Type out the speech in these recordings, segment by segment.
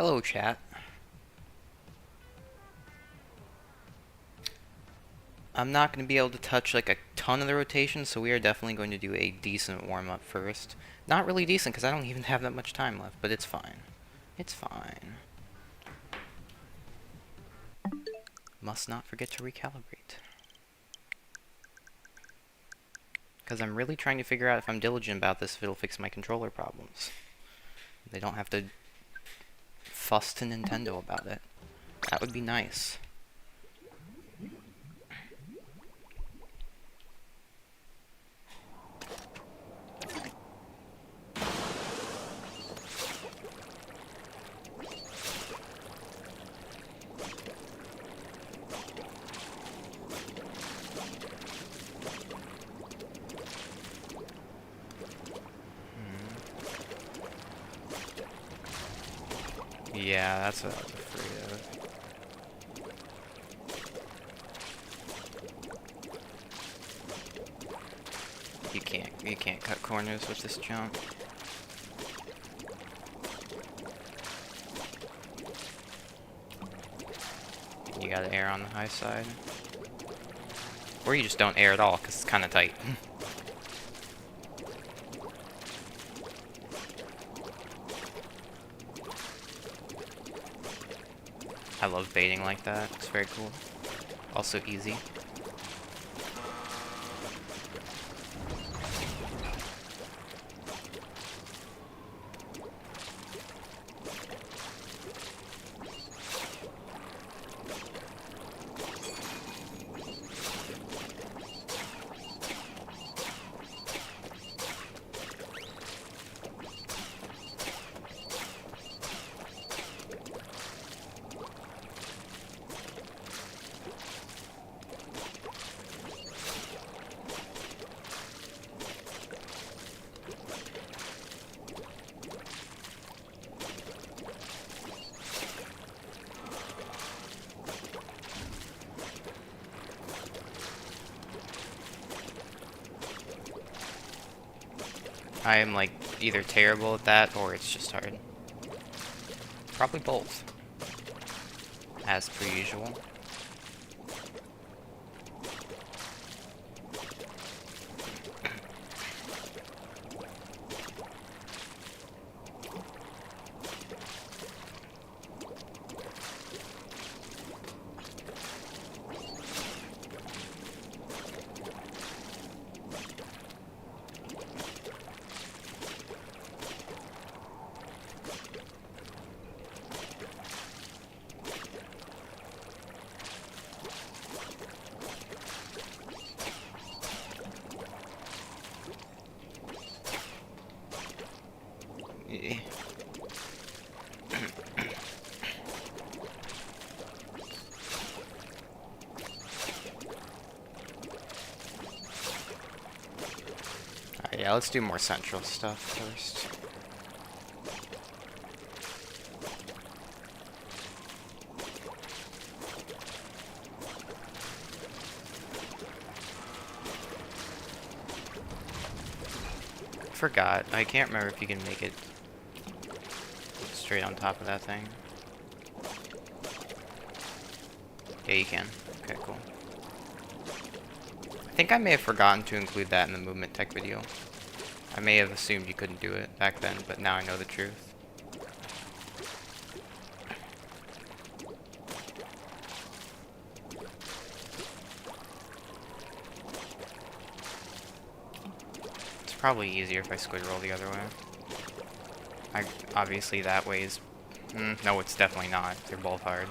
Hello, chat. I'm not going to be able to touch like a ton of the rotation, so we are definitely going to do a decent warm-up first. Not really decent, because I don't even have that much time left, but it's fine. It's fine. Must not forget to recalibrate. Because I'm really trying to figure out if I'm diligent about this, if it'll fix my controller problems. They don't have to fuss to Nintendo about it. That would be nice. Yeah, that's what I was afraid of. You can't cut corners with this jump. You gotta air on the high side. Or you just don't air at all, because it's kind of tight. I love baiting like that. It's very cool. Also easy. I am like either terrible at that or it's just hard. Probably both. As per usual. Yeah, let's do more central stuff first. Forgot. I can't remember if you can make it straight on top of that thing. Yeah, you can. Okay, cool. I think I may have forgotten to include that in the movement tech video. I may have assumed you couldn't do it back then, but now I know the truth. It's probably easier if I squid roll the other way. Obviously that way is... no, it's definitely not. They're both hard.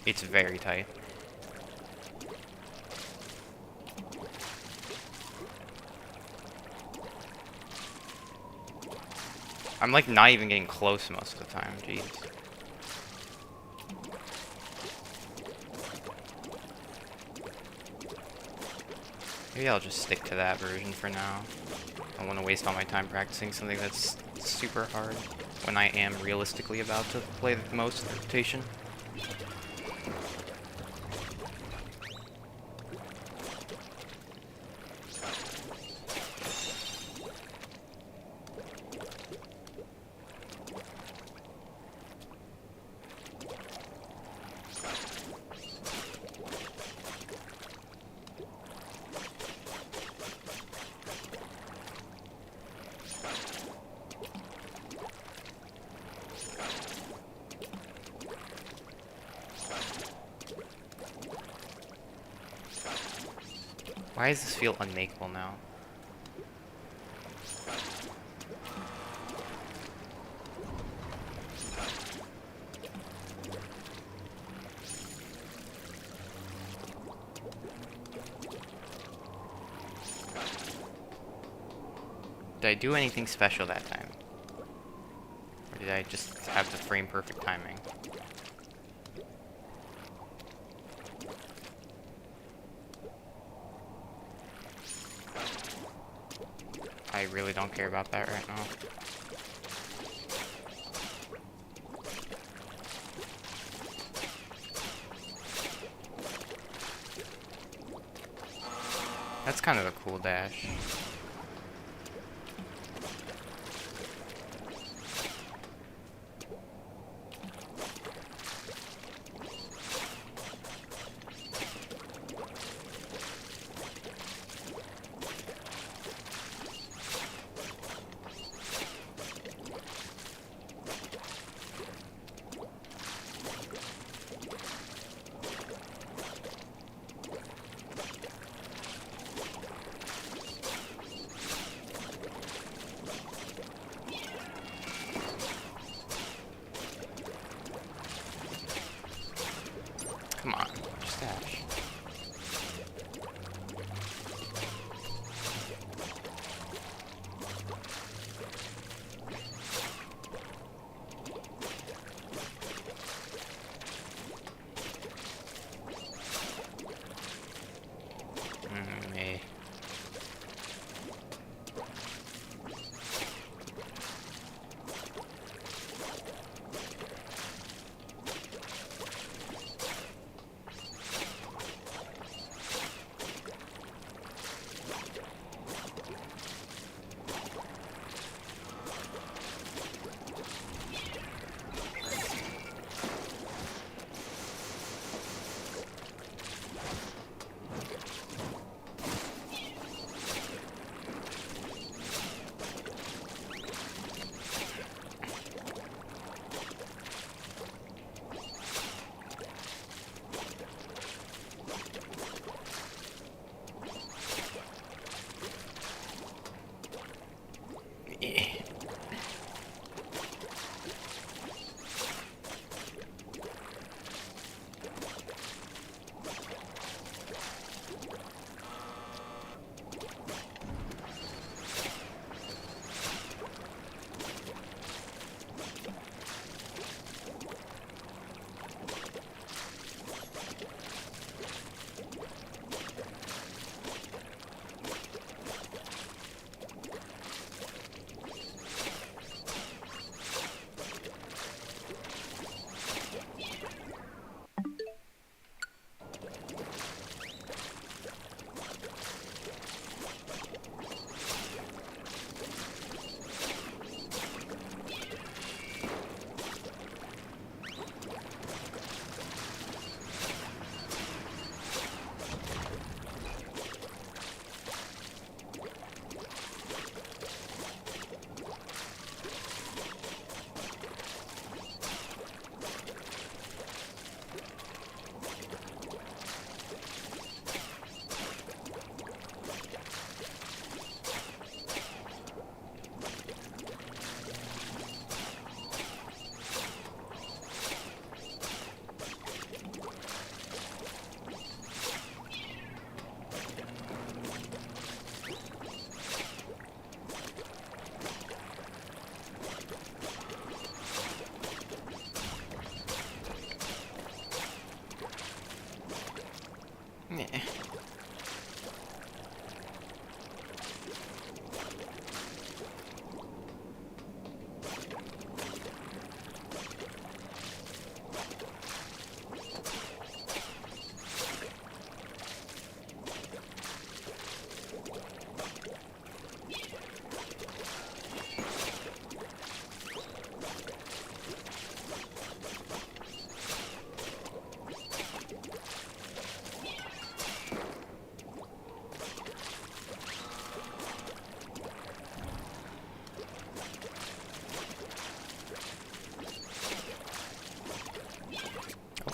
It's very tight. I'm like not even getting close most of the time, jeez. Maybe I'll just stick to that version for now. I don't want to waste all my time practicing something that's super hard when I am realistically about to play the most rotation. Why does this feel unmakeable now? Did I do anything special that time? Or did I just have the frame perfect timing? I really don't care about that right now. That's kind of a cool dash. Come on, just dash. Me. Yeah.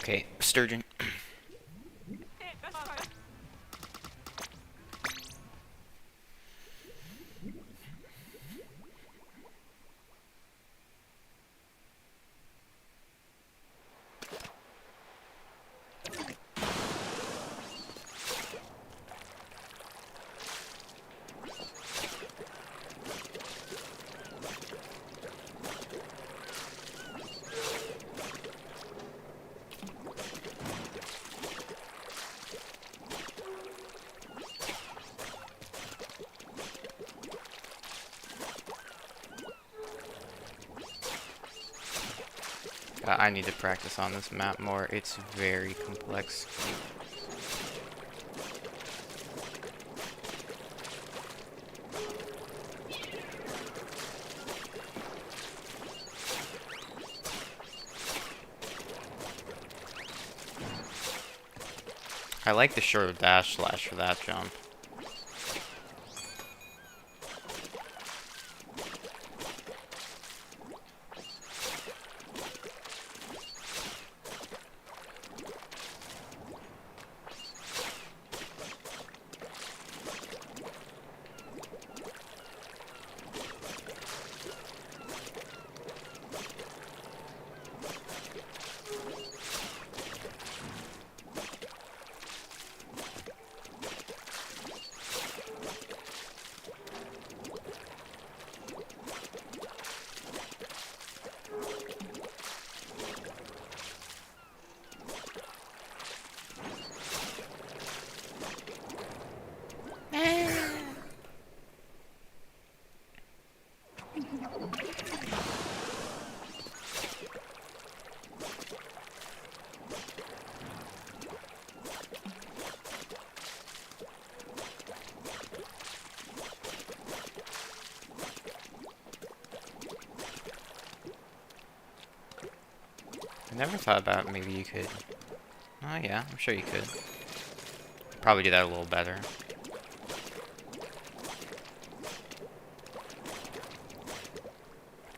Okay, Sturgeon. I need to practice on this map more. It's very complex. I like the short dash slash for that jump. I never thought about maybe you could... Oh yeah, I'm sure you could. Probably do that a little better.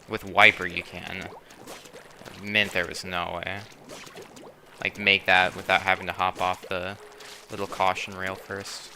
With Wiper you can. Mint there was no way. Like make that without having to hop off the little caution rail first.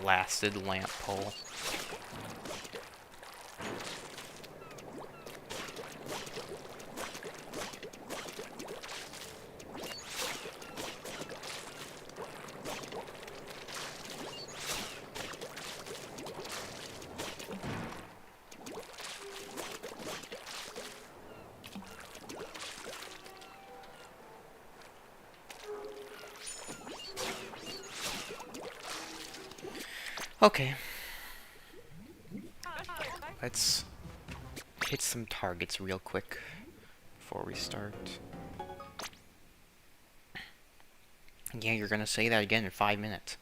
Blasted lamp pole. Okay. Let's hit some targets real quick before we start. Yeah, you're gonna say that again in 5 minutes.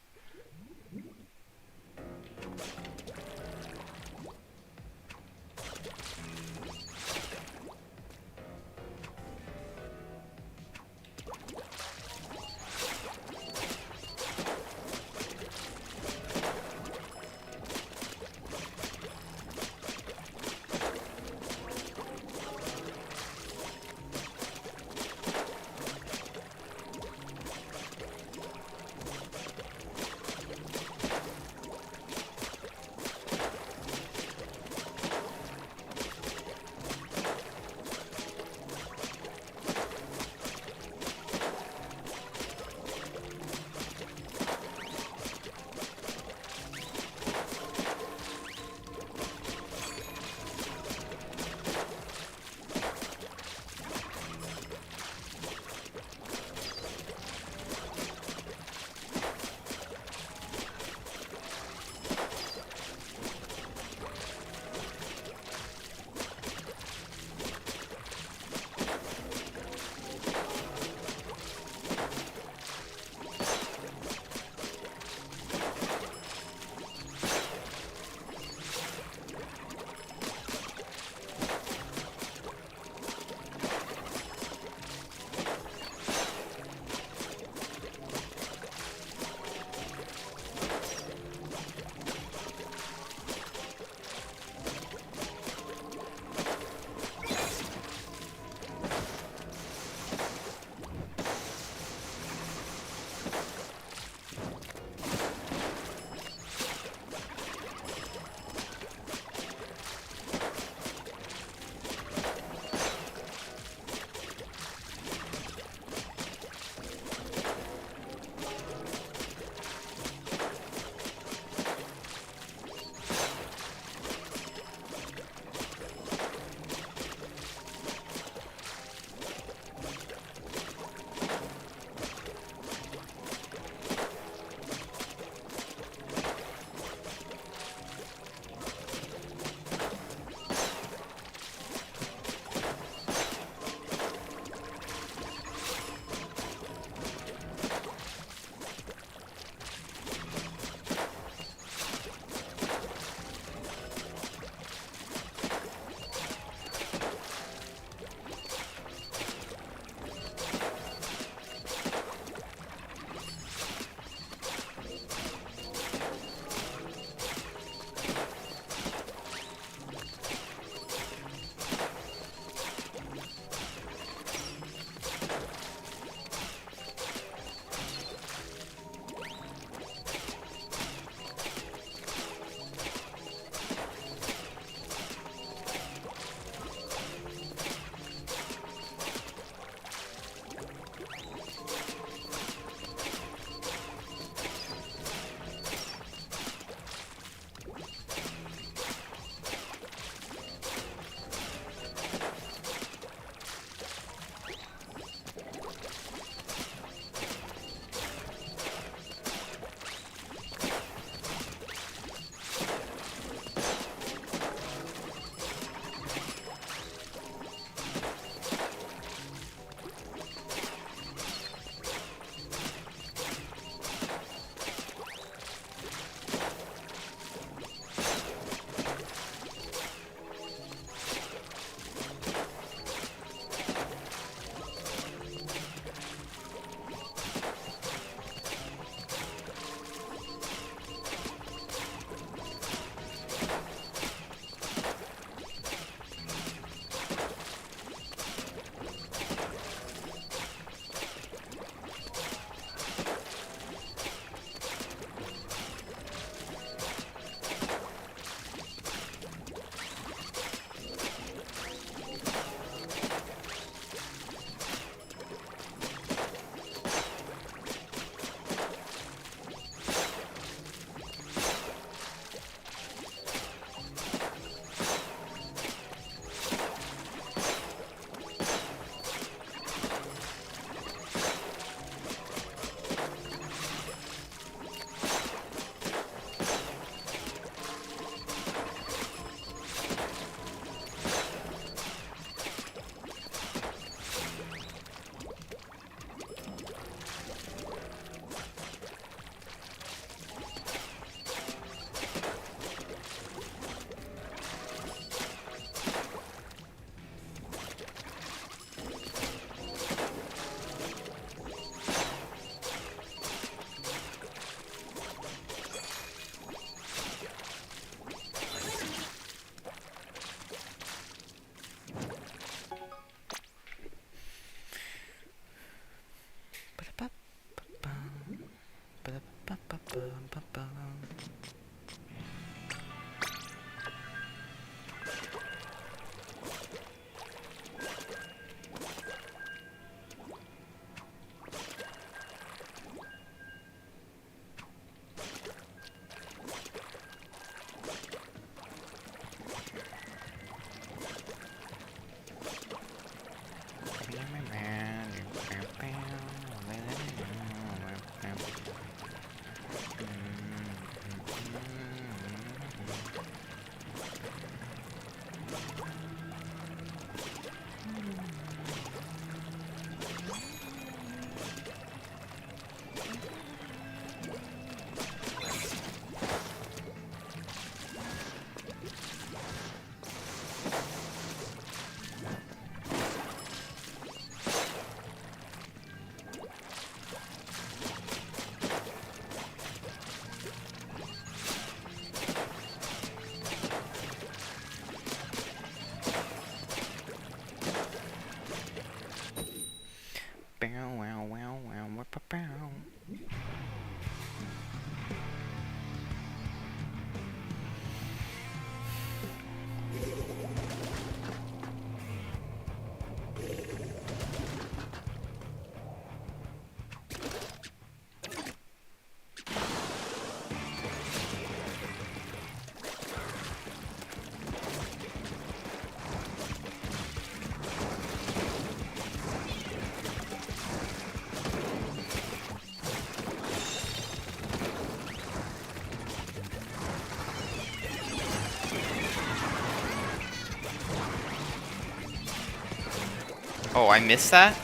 Oh, I missed that?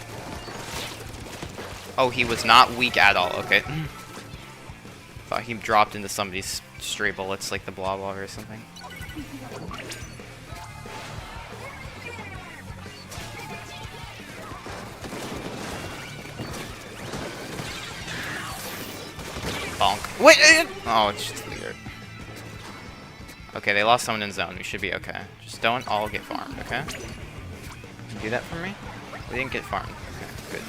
Oh, he was not weak at all. Okay. Thought he dropped into somebody's stray bullets like the blah blah or something. Bonk. Wait! Oh, it's just weird. Okay, they lost someone in zone. We should be okay. Just don't all get farmed, okay? Can you do that for me? We didn't get farmed. Okay, good.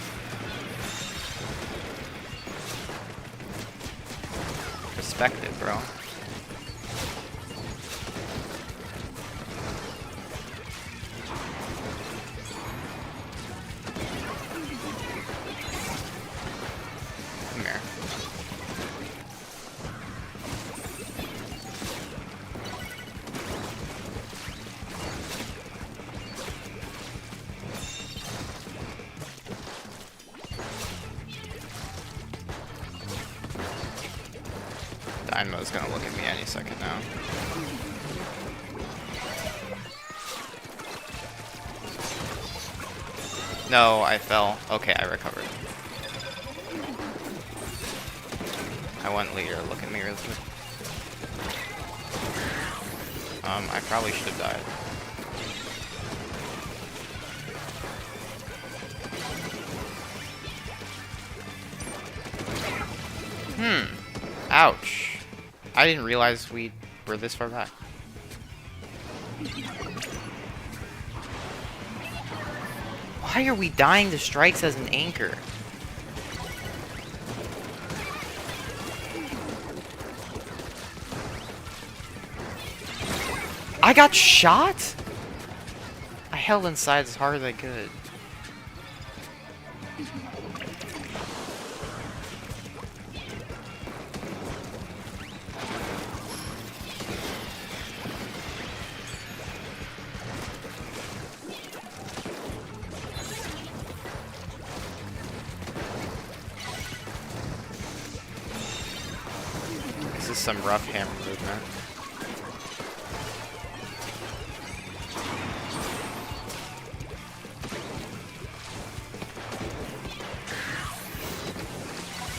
Respect it, bro. Come here. Dynamo's gonna look at me any second now. No, I fell. Okay, I recovered. I went leader. Look at me real quick. I probably should have died. Ouch. I didn't realize we were this far back. Why are we dying to strikes as an anchor? I got shot? I held inside as hard as I could. This is some rough hammer movement.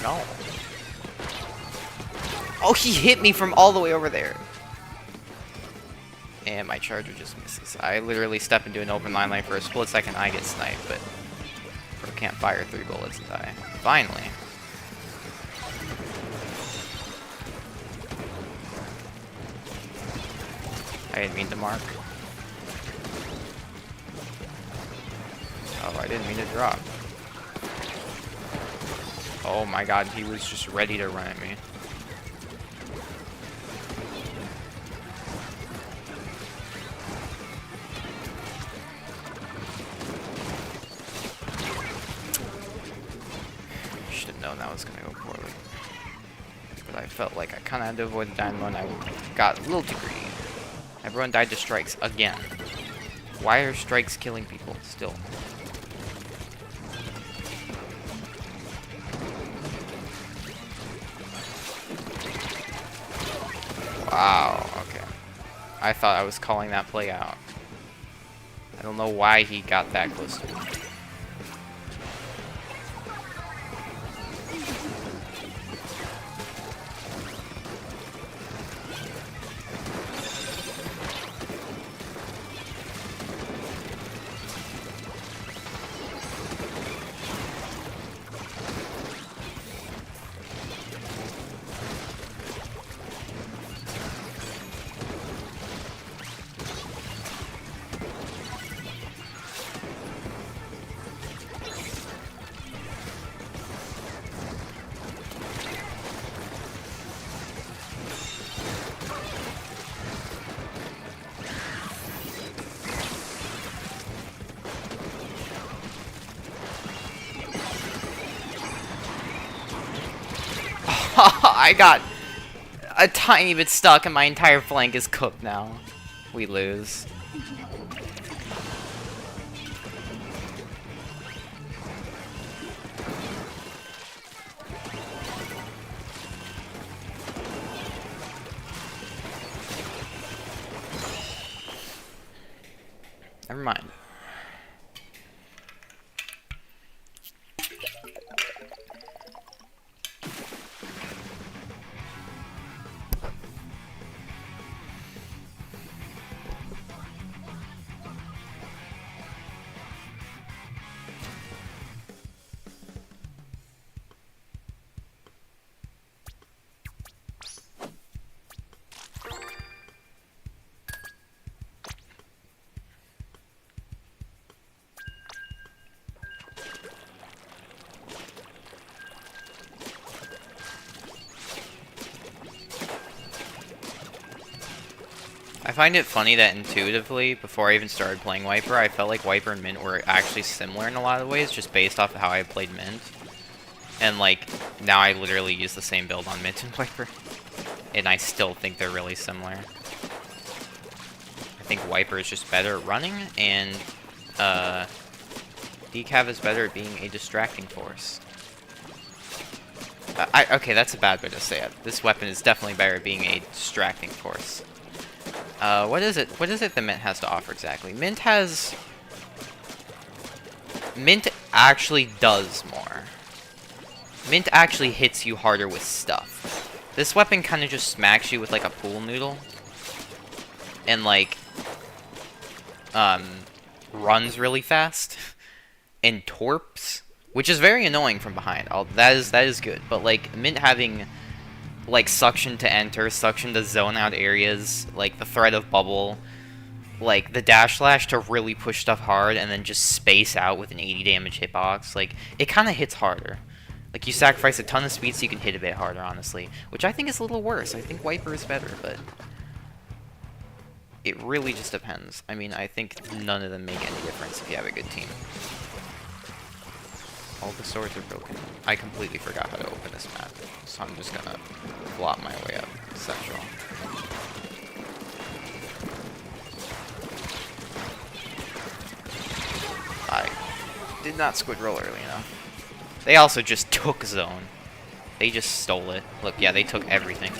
No. Oh, he hit me from all the way over there. And my charger just misses. I literally step into an open line for a split second. I get sniped, but I can't fire 3 bullets and die. Finally. I didn't mean to mark. Oh, I didn't mean to drop. Oh my god, he was just ready to run at me. known that was gonna go poorly. But I felt like I kinda had to avoid the dynamo and I got a little too greedy. Everyone died to strikes again. Why are strikes killing people still? Wow, okay. I thought I was calling that play out. I don't know why he got that close to me. I got a tiny bit stuck and my entire flank is cooked now. We lose. Never mind. I find it funny that intuitively, before I even started playing Wiper, I felt like Wiper and Mint were actually similar in a lot of ways, just based off of how I played Mint. And like, now I literally use the same build on Mint and Wiper. And I still think they're really similar. I think Wiper is just better at running, and Decav is better at being a distracting force. Okay, that's a bad way to say it. This weapon is definitely better at being a distracting force. What is it that Mint has to offer exactly? Mint actually does more. Mint actually hits you harder with stuff. This weapon kind of just smacks you with like a pool noodle. And like, runs really fast. And torps. Which is very annoying from behind. That is good. But like, Mint having like suction to enter, suction to zone out areas, like the threat of bubble, like the dash slash to really push stuff hard and then just space out with an 80 damage hitbox, like it kind of hits harder. Like you sacrifice a ton of speed so you can hit a bit harder, honestly, which I think is a little worse. I think Wiper is better, but it really just depends. I mean, I think none of them make any difference if you have a good team. All the swords are broken. I completely forgot how to open this map, so I'm just gonna flop my way up central. I did not squid roll early enough. They also just took zone. They just stole it. Look, yeah, they took everything.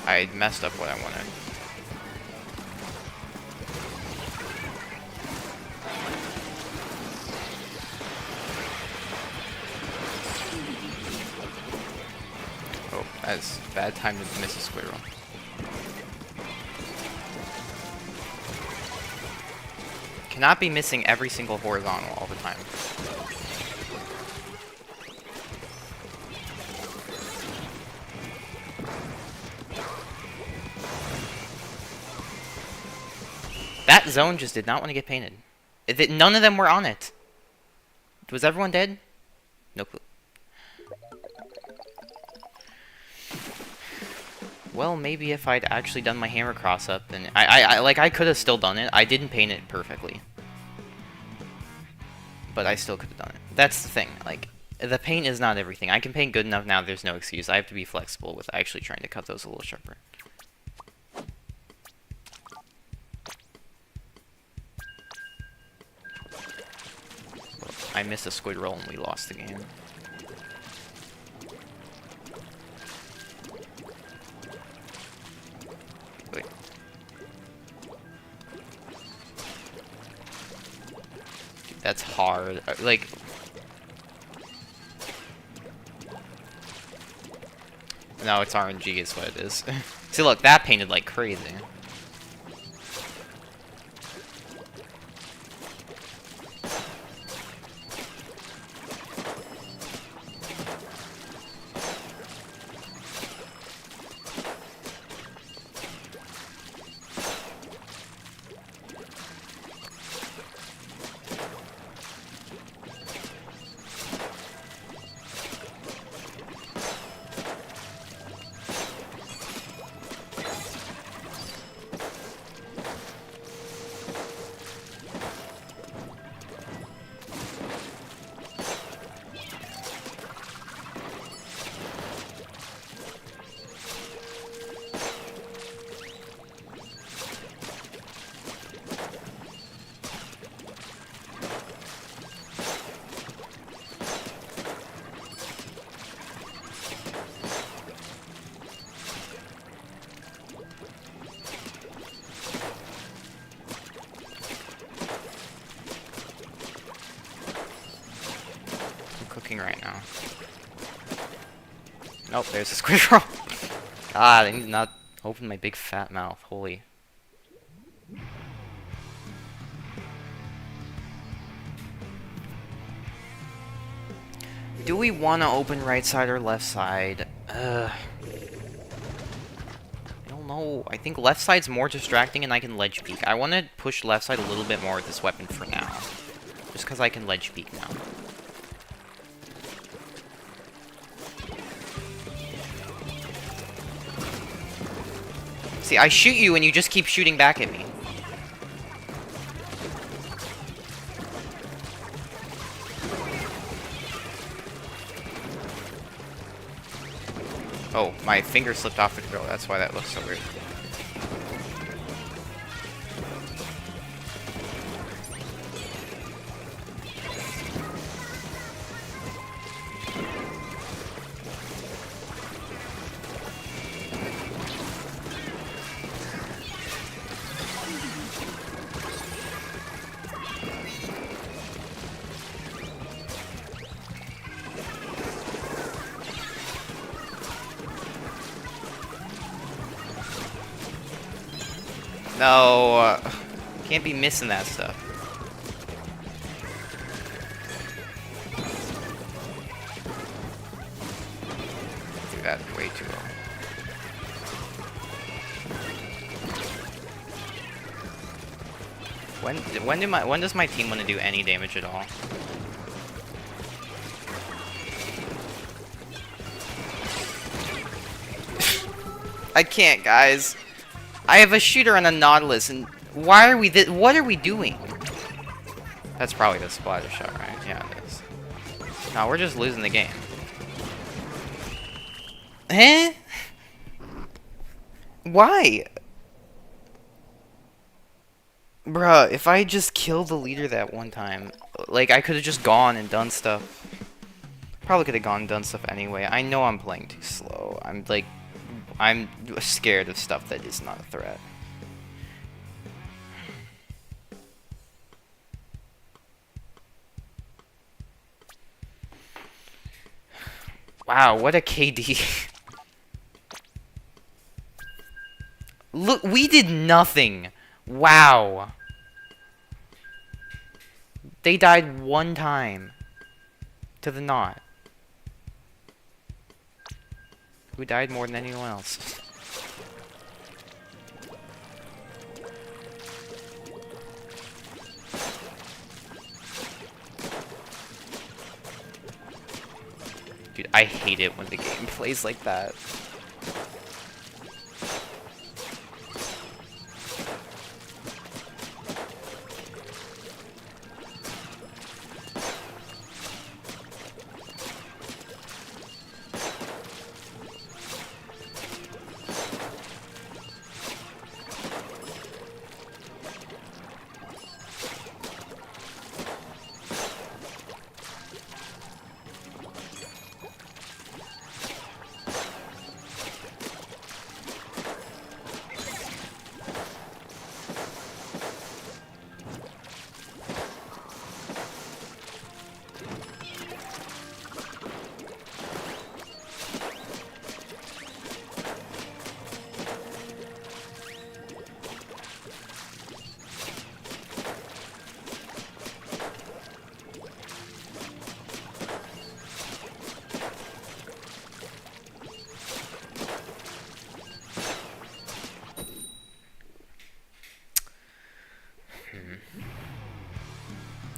I messed up what I wanted. Oh, that's a bad time to miss a squirrel. Cannot be missing every single horizontal all the time. That zone just did not want to get painted. None of them were on it. Was everyone dead? No clue. Well, maybe if I'd actually done my hammer cross up, then I could have still done it. I didn't paint it perfectly, but I still could have done it. That's the thing. Like, the paint is not everything. I can paint good enough now. There's no excuse. I have to be flexible with actually trying to cut those a little sharper. I missed a squid roll and we lost the game. Wait. Dude, that's hard. Like... No, it's RNG is what it is. See, look, that painted like crazy. Cooking right now. Nope, there's a squid roll. God, I need to not open my big fat mouth. Holy. Do we want to open right side or left side? I don't know. I think left side's more distracting and I can ledge peek. I want to push left side a little bit more with this weapon for now. Just because I can ledge peek now. See, I shoot you and you just keep shooting back at me. Oh, my finger slipped off the controller. That's why that looks so weird. No, can't be missing that stuff. Do that way too low. When does my team want to do any damage at all? I can't, guys. I have a shooter and a Nautilus, and why are we what are we doing? That's probably the splatter shot, right? Yeah, it is. No, we're just losing the game. Eh? Why? Bruh, if I just killed the leader that one time, like, I could have just gone and done stuff. Probably could have gone and done stuff anyway. I know I'm playing too slow. I'm scared of stuff that is not a threat. Wow, what a KD. Look, we did nothing. Wow. They died one time. To the knot. Who died more than anyone else? Dude, I hate it when the game plays like that.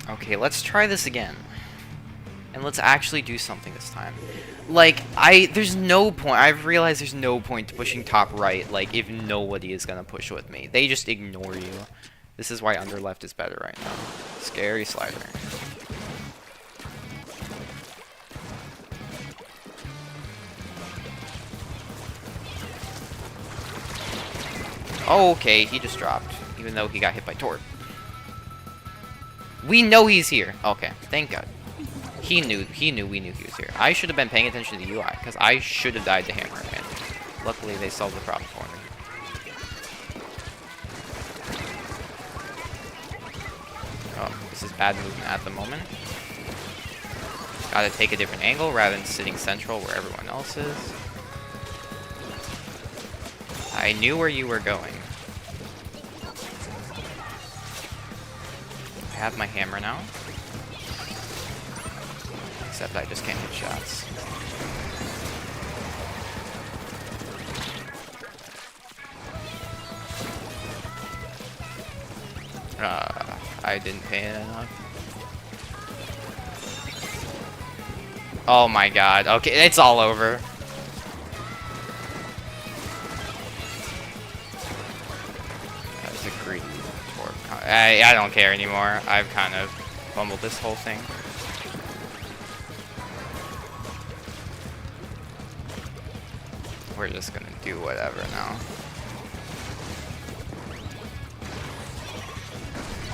Okay, let's try this again. And let's actually do something this time. Like, there's no point, I've realized there's no point to pushing top right, like, if nobody is gonna push with me. They just ignore you. This is why under left is better right now. Scary slider. Oh, okay, he just dropped, even though he got hit by Tort. We know he's here. Okay, thank God. We knew he was here. I should have been paying attention to the UI, because I should have died to hammer again. Luckily, they solved the problem for me. Oh, this is bad movement at the moment. Gotta take a different angle rather than sitting central where everyone else is. I knew where you were going. I have my hammer now. Except I just can't hit shots. I didn't pay it enough. Oh my god. Okay, it's all over. That was a greedy torp. I don't care anymore. I've kind of fumbled this whole thing. We're just gonna do whatever now.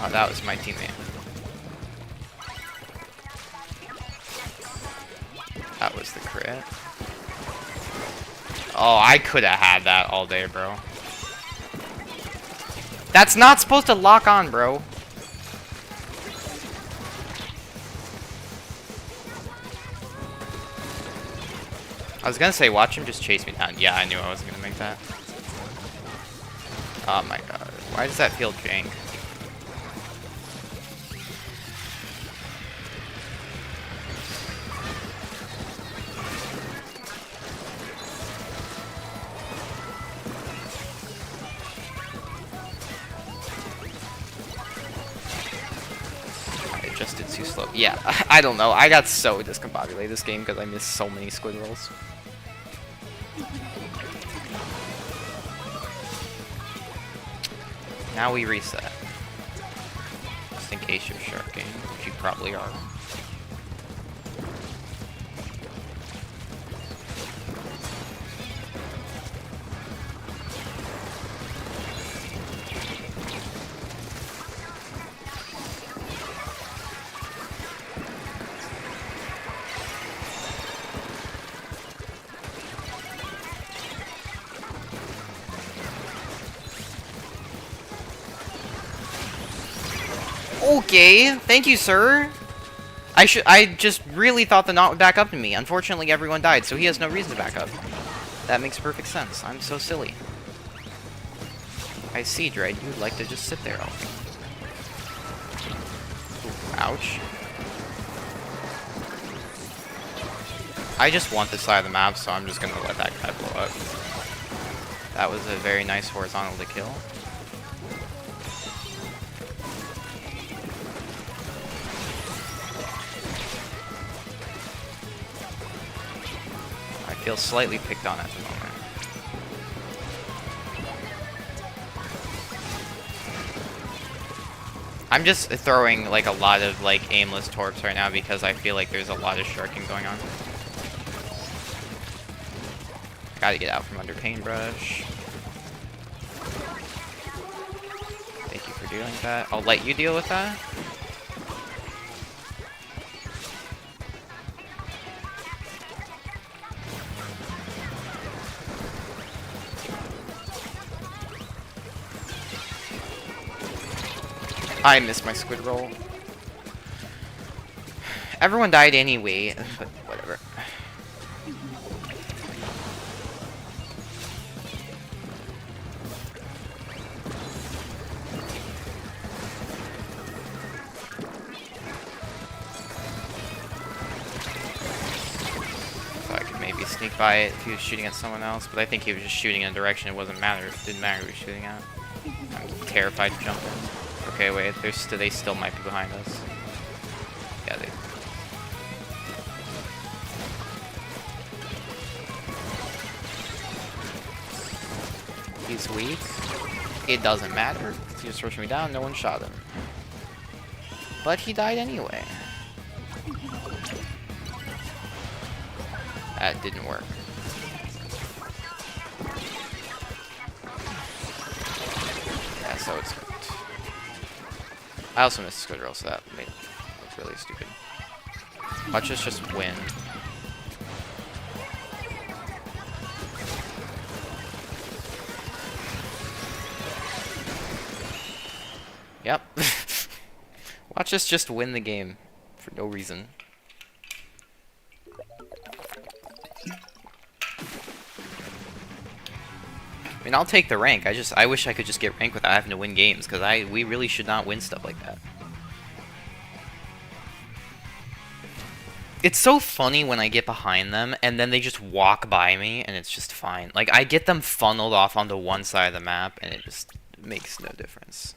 Oh, that was my teammate. That was the crit. Oh, I could have had that all day, bro. That's not supposed to lock on, bro. I was gonna say, watch him just chase me down. Yeah, I knew I wasn't gonna make that. Oh my god. Why does that feel jank? I just did too slow. Yeah, I don't know. I got so discombobulated this game because I missed so many squid rolls. Now we reset. Just in case you're sharking, which you probably are. Okay, thank you, sir. I just really thought the knot would back up to me. Unfortunately, everyone died, so he has no reason to back up. That makes perfect sense. I'm so silly. I see, Dread. You'd like to just sit there all day. Ooh, ouch. I just want this side of the map, so I'm just gonna let that guy blow up. That was a very nice horizontal to kill. Feel slightly picked on at the moment. I'm just throwing like a lot of like aimless torps right now because I feel like there's a lot of sharking going on. Gotta get out from under paintbrush. Thank you for dealing with that. I'll let you deal with that. I missed my squid roll. Everyone died anyway, but whatever. So I could maybe sneak by it if he was shooting at someone else, but I think he was just shooting in a direction it didn't matter who he was shooting at. I'm terrified to jump in. Okay, wait, they still might be behind us. Yeah, they... He's weak. It doesn't matter. He just rushed me down, no one shot him. But he died anyway. That didn't work. Yeah, so it's good. I also missed squid roll, so that made it look really stupid. Watch us just win. Yep. Watch us just win the game for no reason. I mean, I'll take the rank. I wish I could just get rank without having to win games, because we really should not win stuff like that. It's so funny when I get behind them, and then they just walk by me, and it's just fine. Like, I get them funneled off onto one side of the map, and it just makes no difference.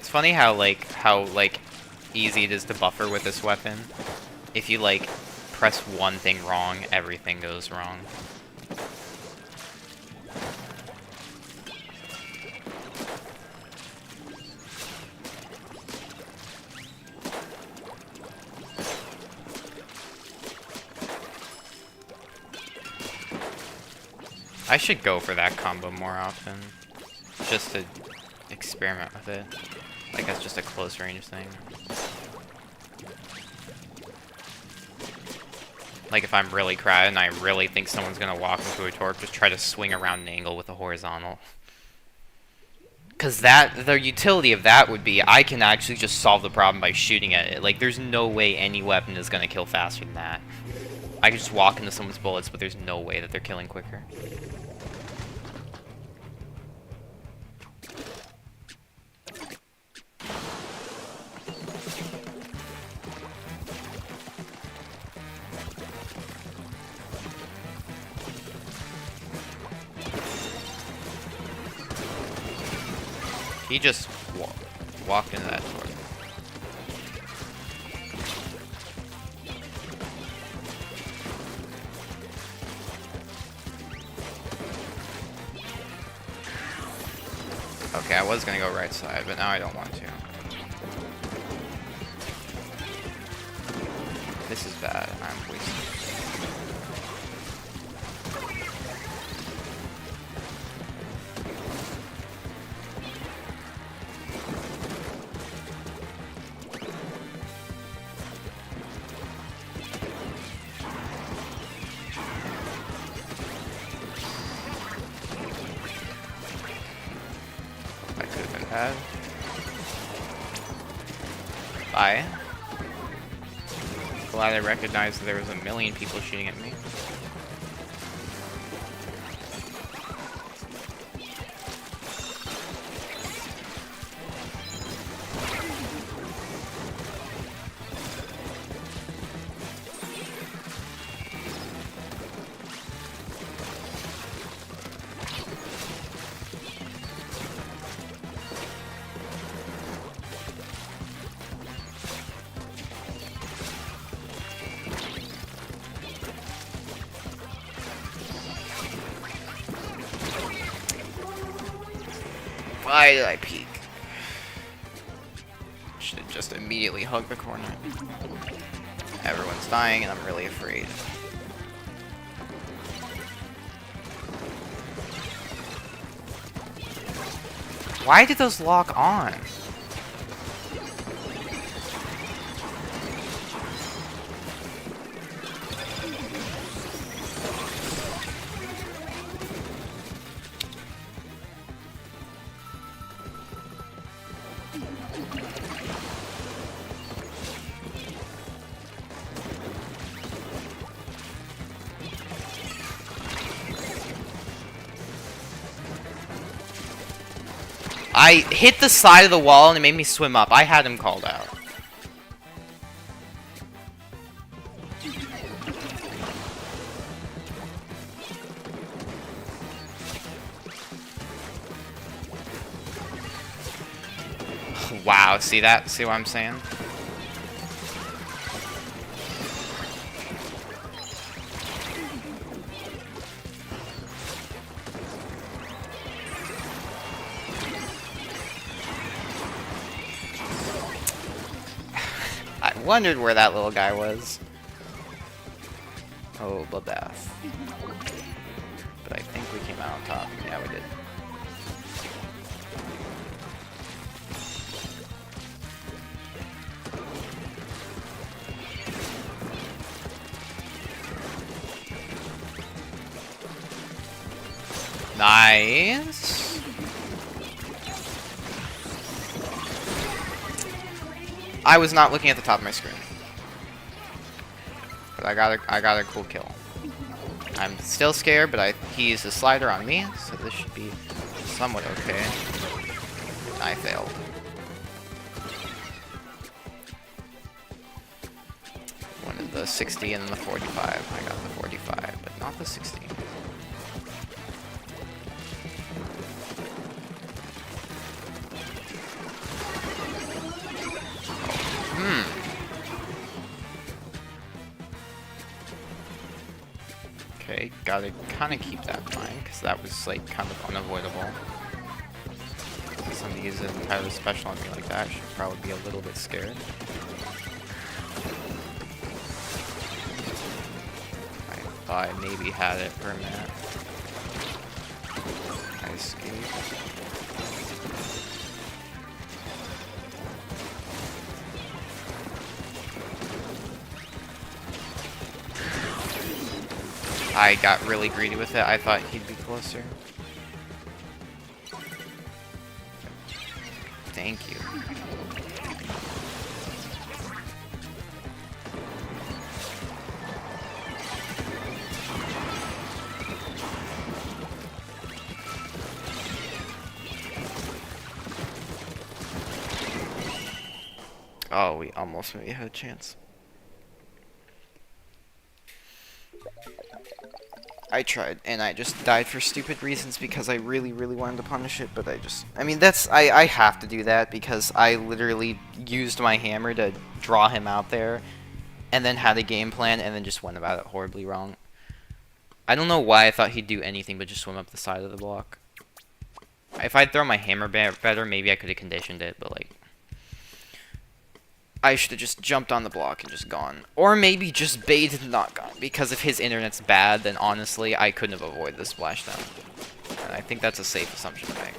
Funny how easy it is to buffer with this weapon. If you like press one thing wrong, everything goes wrong. I should go for that combo more often, just to experiment with it. Like, that's just a close range thing. Like, if I'm really crowded and I really think someone's gonna walk into a torp, just try to swing around an angle with a horizontal. Because the utility of that would be, I can actually just solve the problem by shooting at it. Like, there's no way any weapon is gonna kill faster than that. I can just walk into someone's bullets, but there's no way that they're killing quicker. He just walked into that door. Okay, I was gonna go right side, but now I don't want to. This is bad. I'm wasting. Bad. Bye. Glad I recognized that there was a million people shooting at me. Why did I peek? Should have just immediately hugged the corner. Everyone's dying and I'm really afraid. Why did those lock on? I hit the side of the wall and it made me swim up. I had him called out. Wow, see that? See what I'm saying? I wondered where that little guy was. Oh, bloodbath. But I think we came out on top. Yeah, we did. Nice. I was not looking at the top of my screen, but I got a cool kill. I'm still scared, but he used a slider on me, so this should be somewhat okay. I failed. Wanted the 60 and then the 45. I got the 45, but not the 60. Okay, gotta kind of keep that in mind, because that was, like, kind of unavoidable. Somebody uses an entirely special on me like that, should probably be a little bit scared. I thought I maybe had it for a minute. I escaped. I got really greedy with it. I thought he'd be closer. Thank you. Oh, we almost maybe had a chance. I tried, and I just died for stupid reasons because I really, really wanted to punish it, but I mean, I have to do that because I literally used my hammer to draw him out there, and then had a game plan, and then just went about it horribly wrong. I don't know why I thought he'd do anything but just swim up the side of the block. If I'd thrown my hammer better, maybe I could have conditioned it, but, like, I should have just jumped on the block and just gone. Or maybe just baited and not gone. Because if his internet's bad, then honestly, I couldn't have avoided the splashdown. And I think that's a safe assumption to make.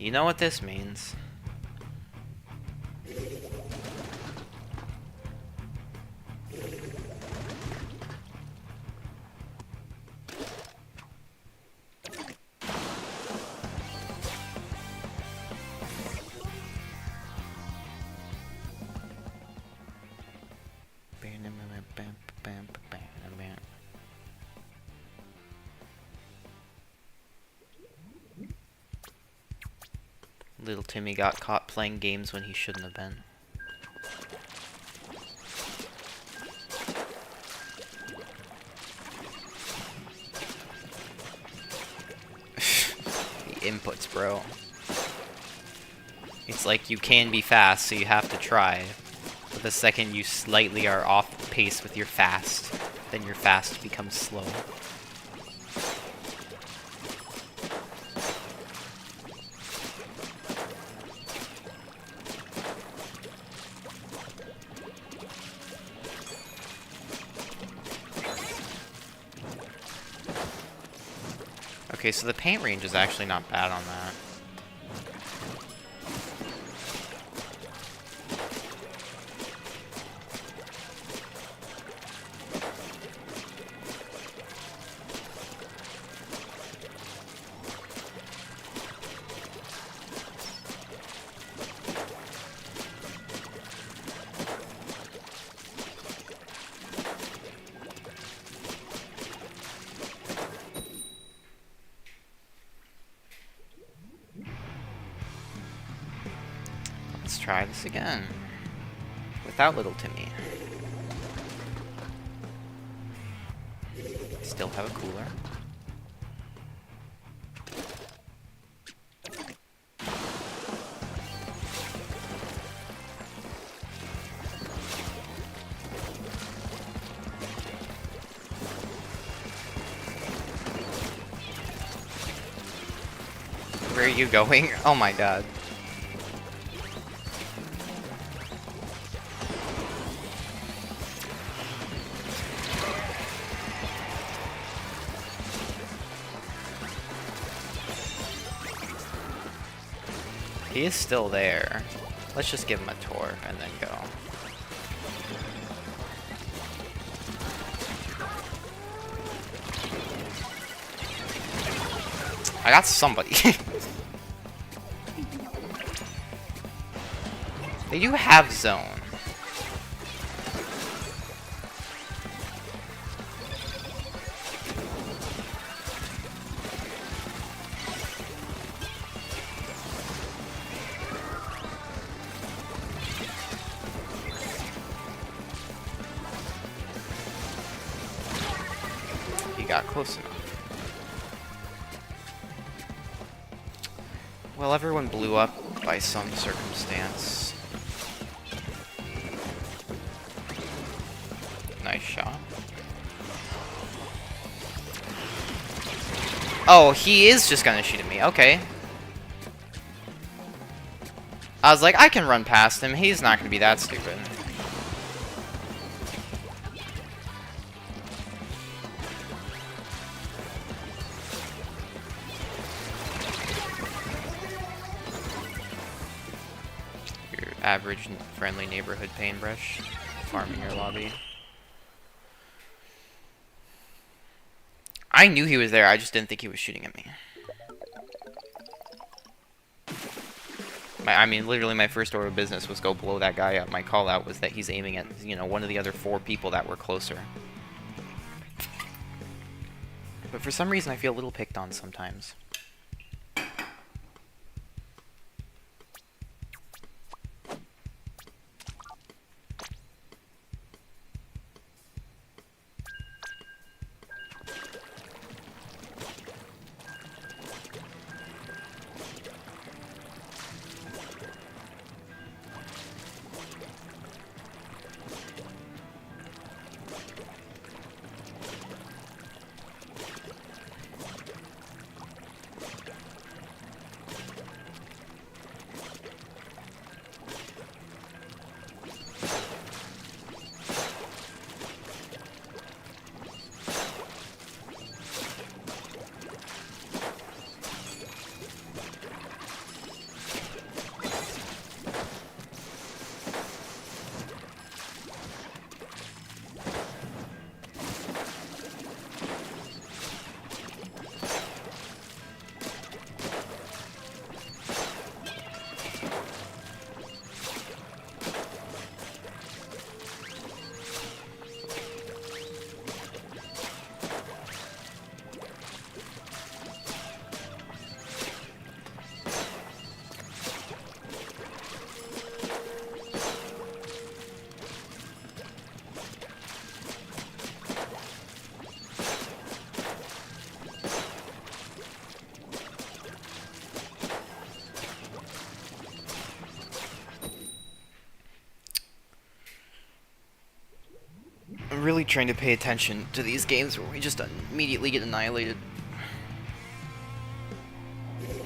You know what this means. Little Timmy got caught playing games when he shouldn't have been. The inputs, bro. It's like you can be fast, so you have to try. But the second you slightly are off pace with your fast, then your fast becomes slow. Okay, so the paint range is actually not bad on that. Let's try this again. Without Little Timmy. Still have a cooler. Where are you going? Oh my god. He is still there. Let's just give him a tour and then go. I got somebody. They do have zone. Got close enough. Well, everyone blew up by some circumstance. Nice shot. Oh, he is just gonna shoot at me. Okay. I was like, I can run past him. He's not gonna be that stupid. Average friendly neighborhood paintbrush farming your lobby. I knew he was there, I just didn't think he was shooting at me. I mean, literally my first order of business was go blow that guy up. My call out was that he's aiming at, you know, one of the other 4 people that were closer. But for some reason I feel a little picked on sometimes. really trying to pay attention to these games where we just immediately get annihilated.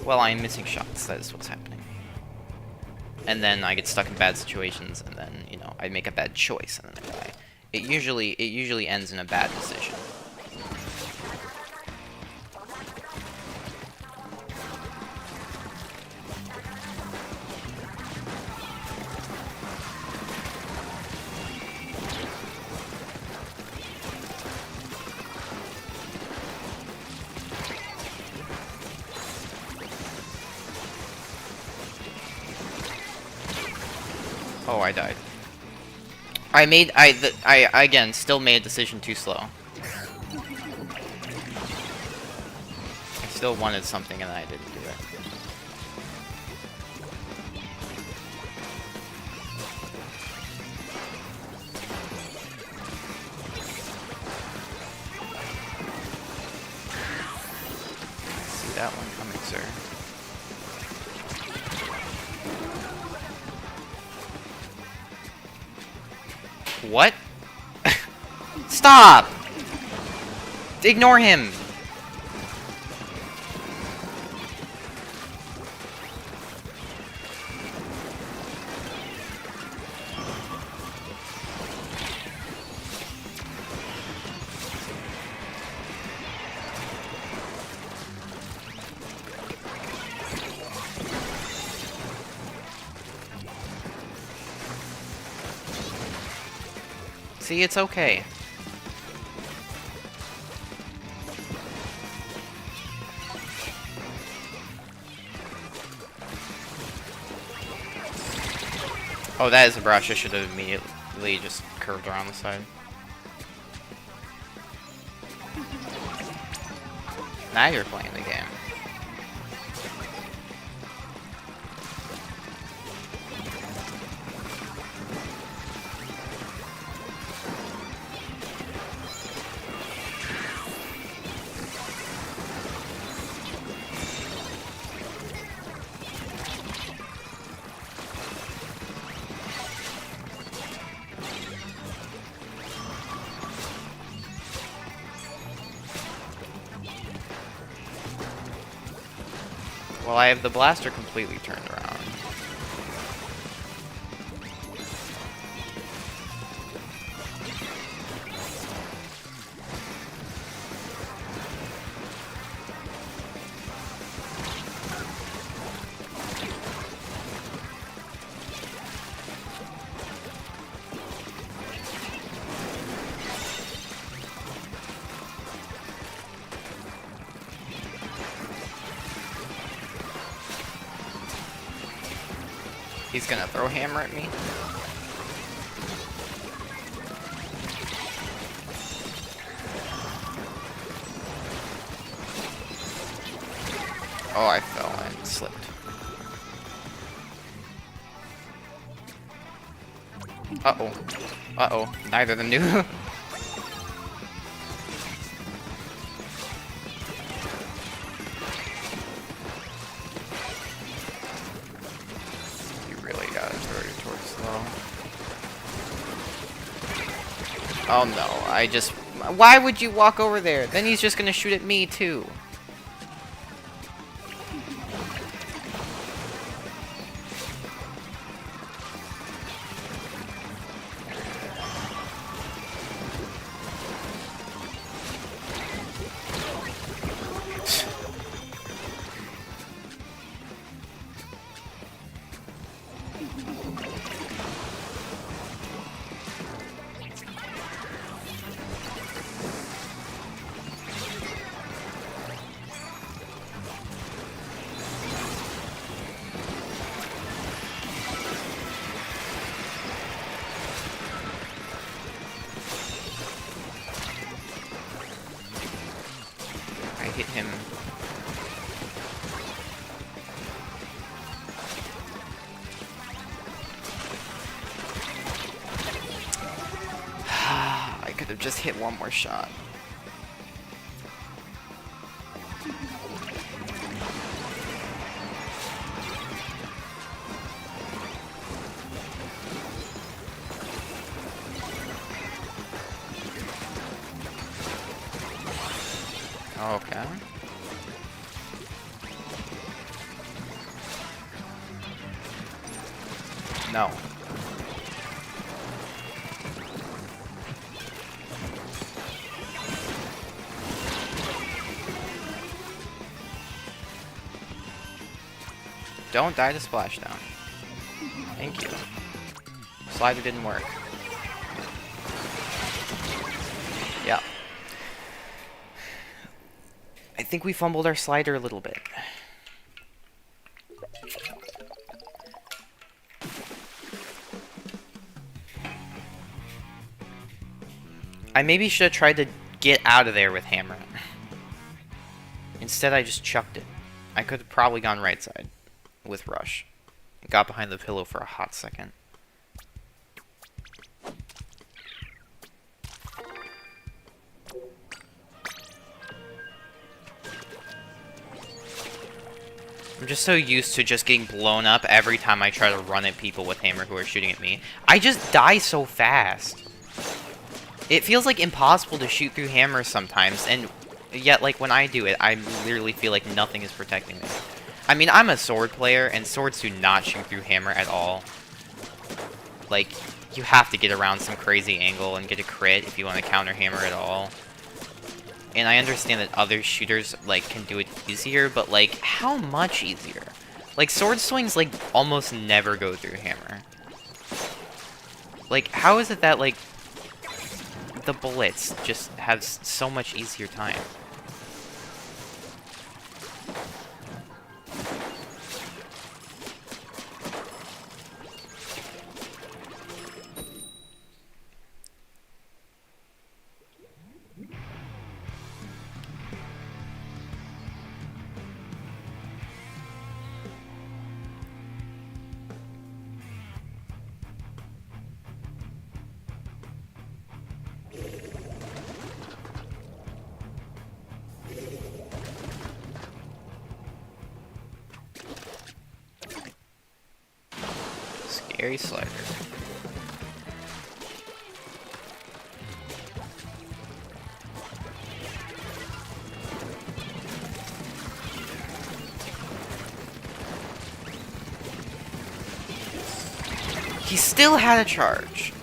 Well, I am missing shots, that is what's happening. And then I get stuck in bad situations, and then, you know, I make a bad choice, and then I die. It usually ends in a bad decision. Oh, I died. I again still made a decision too slow. I still wanted something and I didn't do it. See that one coming, sir. What? Stop! Ignore him! See, it's okay. Oh, that is a brush. I should have immediately just curved around the side. Now you're playing the game. Well, I have the blaster completely turned around. He's gonna throw hammer at me. Oh, I fell and slipped. Uh-oh. Uh-oh. Neither of them knew. Oh no, I just... Why would you walk over there? Then he's just gonna shoot at me too. Hit him. I could have just hit one more shot. No. Don't die to splashdown. Thank you. Slider didn't work. Yeah. I think we fumbled our slider a little bit. I maybe should have tried to get out of there with hammer. Instead, I just chucked it. I could have probably gone right side with rush. Got behind the pillow for a hot second. I'm just so used to just getting blown up every time I try to run at people with hammer who are shooting at me. I just die so fast. It feels like impossible to shoot through hammer sometimes, and yet, like, when I do it, I literally feel like nothing is protecting me. I mean, I'm a sword player, and swords do not shoot through hammer at all. Like, you have to get around some crazy angle and get a crit if you want to counter hammer at all. And I understand that other shooters, like, can do it easier, but, like, how much easier? Like, sword swings, like, almost never go through hammer. Like, how is it that, like, the bullets just have so much easier time? Scary slider. He still had a charge.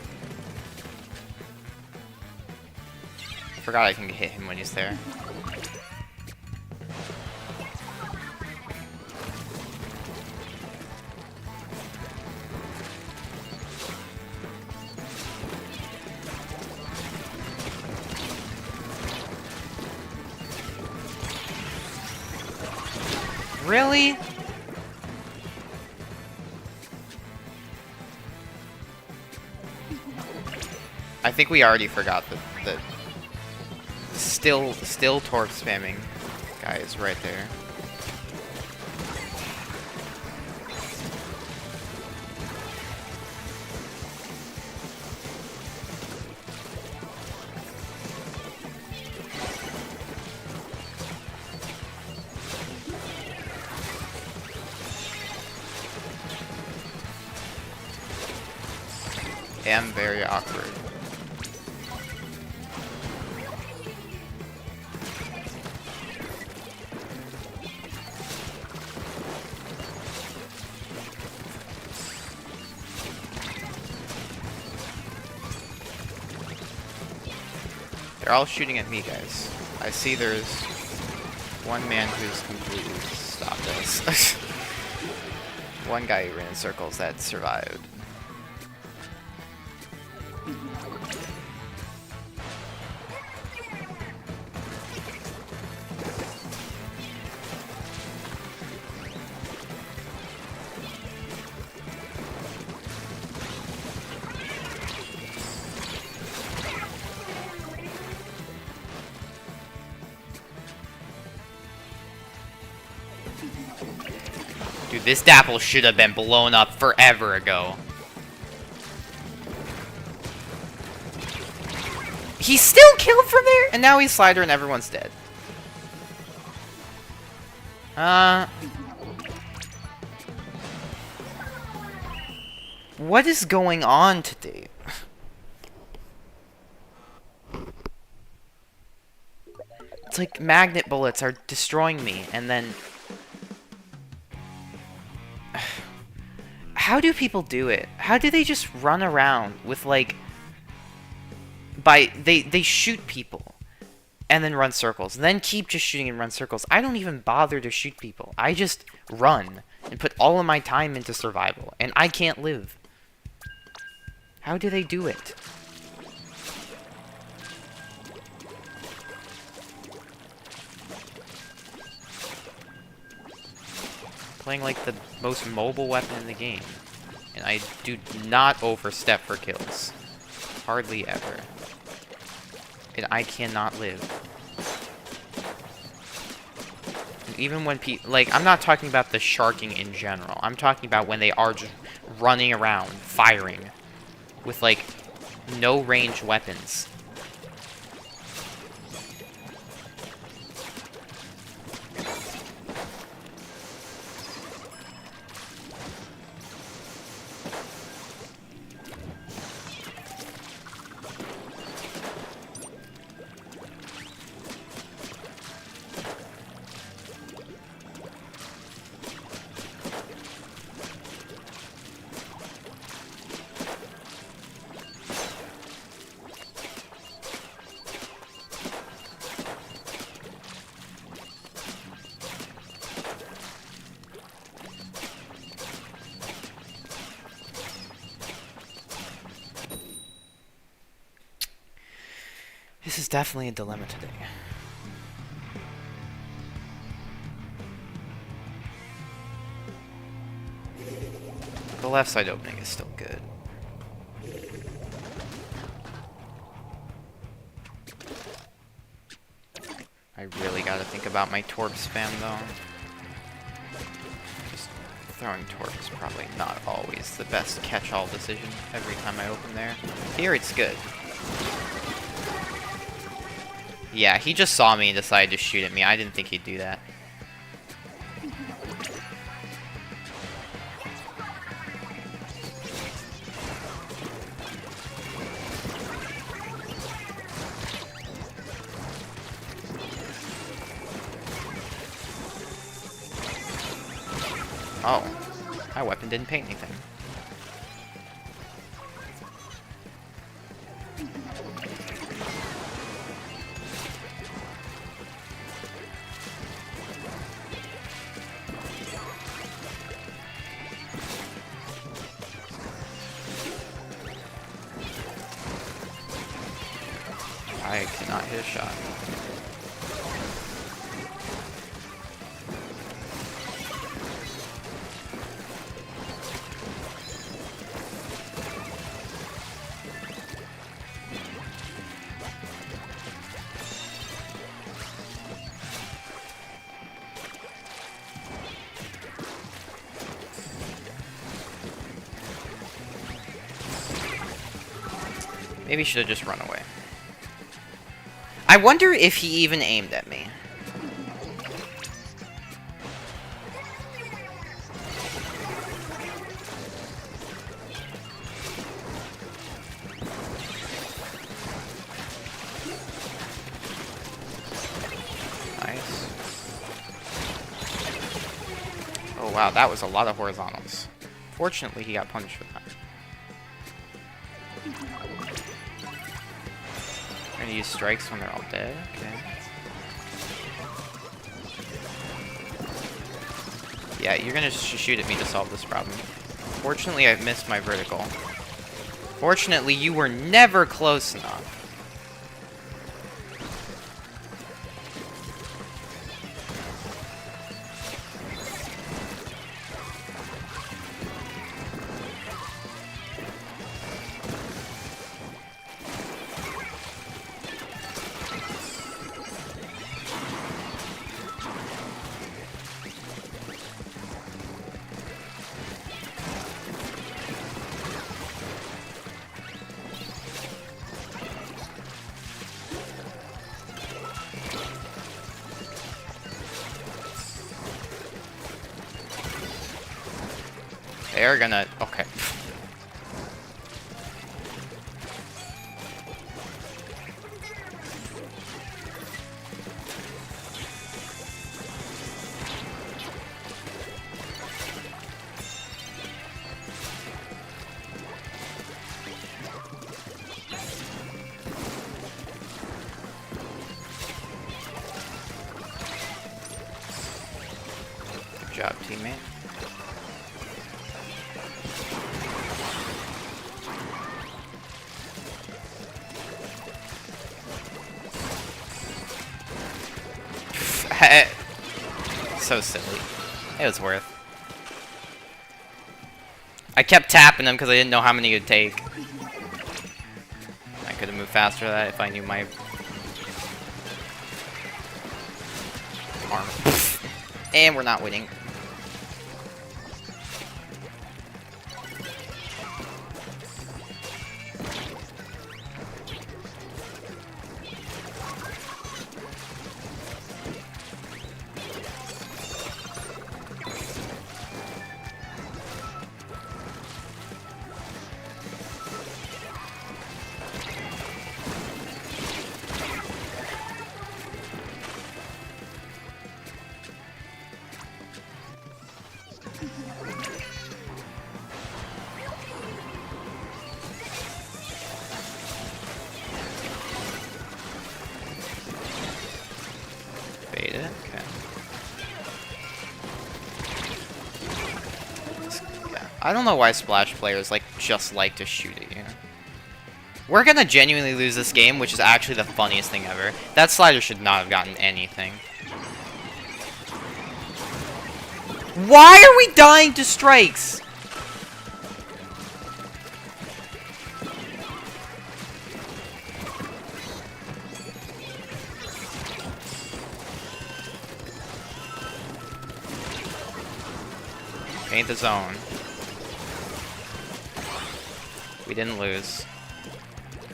Forgot I can hit him when he's there. Really? I think we already forgot that still torque spamming guy is right there. Am very awkward. They're all shooting at me, guys. I see there's one man who's completely stopped us. One guy who ran in circles that survived. Dude, this dapple should have been blown up forever ago. He's still killed from there? And now he's slider and everyone's dead. What is going on today? It's like magnet bullets are destroying me, and then... How do people do it? How do they just run around with, like... They shoot people. And then run circles. And then keep just shooting and run circles. I don't even bother to shoot people. I just run. And put all of my time into survival. And I can't live. How do they do it? Playing like the most mobile weapon in the game. And I do not overstep for kills. Hardly ever. And I cannot live. And even when people... Like, I'm not talking about the sharking in general. I'm talking about when they are just running around, firing. With, like, no ranged weapons. This is definitely a dilemma today. The left side opening is still good. I really gotta think about my torp spam though. Just throwing torp is probably not always the best catch-all decision every time I open there. Here it's good. Yeah, he just saw me and decided to shoot at me. I didn't think he'd do that. Oh, my weapon didn't paint anything. I cannot hit a shot. Maybe should have just run away. I wonder if he even aimed at me. Nice. Oh wow, that was a lot of horizontals. Fortunately, he got punished for that. I'm gonna use strikes when they're all dead. Okay. Yeah, you're gonna shoot at me to solve this problem. Fortunately, I missed my vertical. Fortunately, you were never close enough. They're gonna... Okay. job, teammate. So silly. It was worth. I kept tapping them because I didn't know how many it would take. I could have moved faster than that if I knew my arm. And we're not winning. Okay. Yeah. I don't know why Splash players just like to shoot at you. We're gonna genuinely lose this game, which is actually the funniest thing ever. That slider should not have gotten anything. Why are we dying to strikes? Paint the zone. We didn't lose.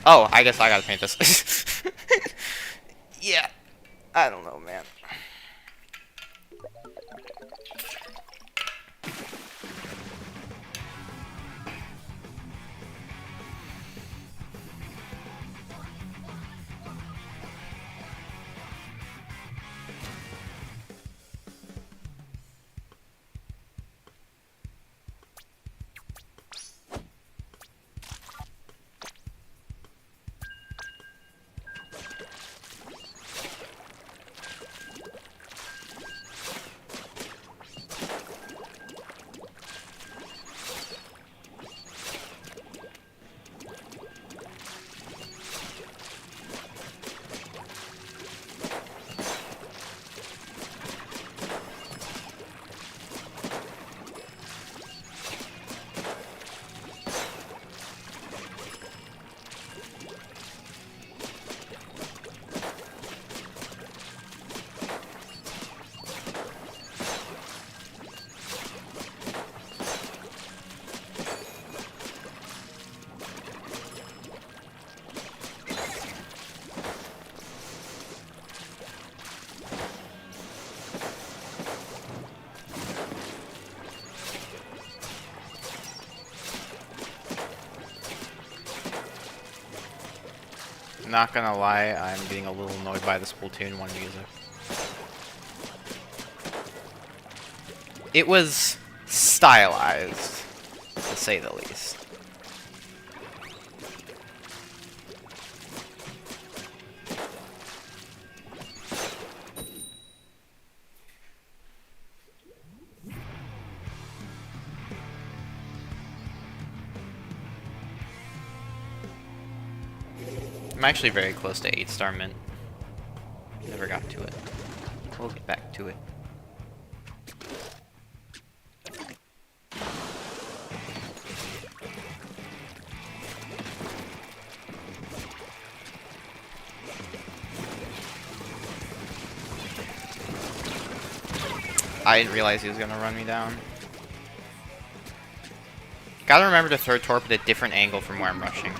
Oh, I guess I gotta paint this. Yeah. I don't know, man. Not gonna lie, I'm getting a little annoyed by the Splatoon 1 music. It was stylized, to say the least. I'm actually very close to 8-star mint. Never got to it. We'll get back to it. I didn't realize he was gonna run me down. Gotta remember to throw torp at a different angle from where I'm rushing.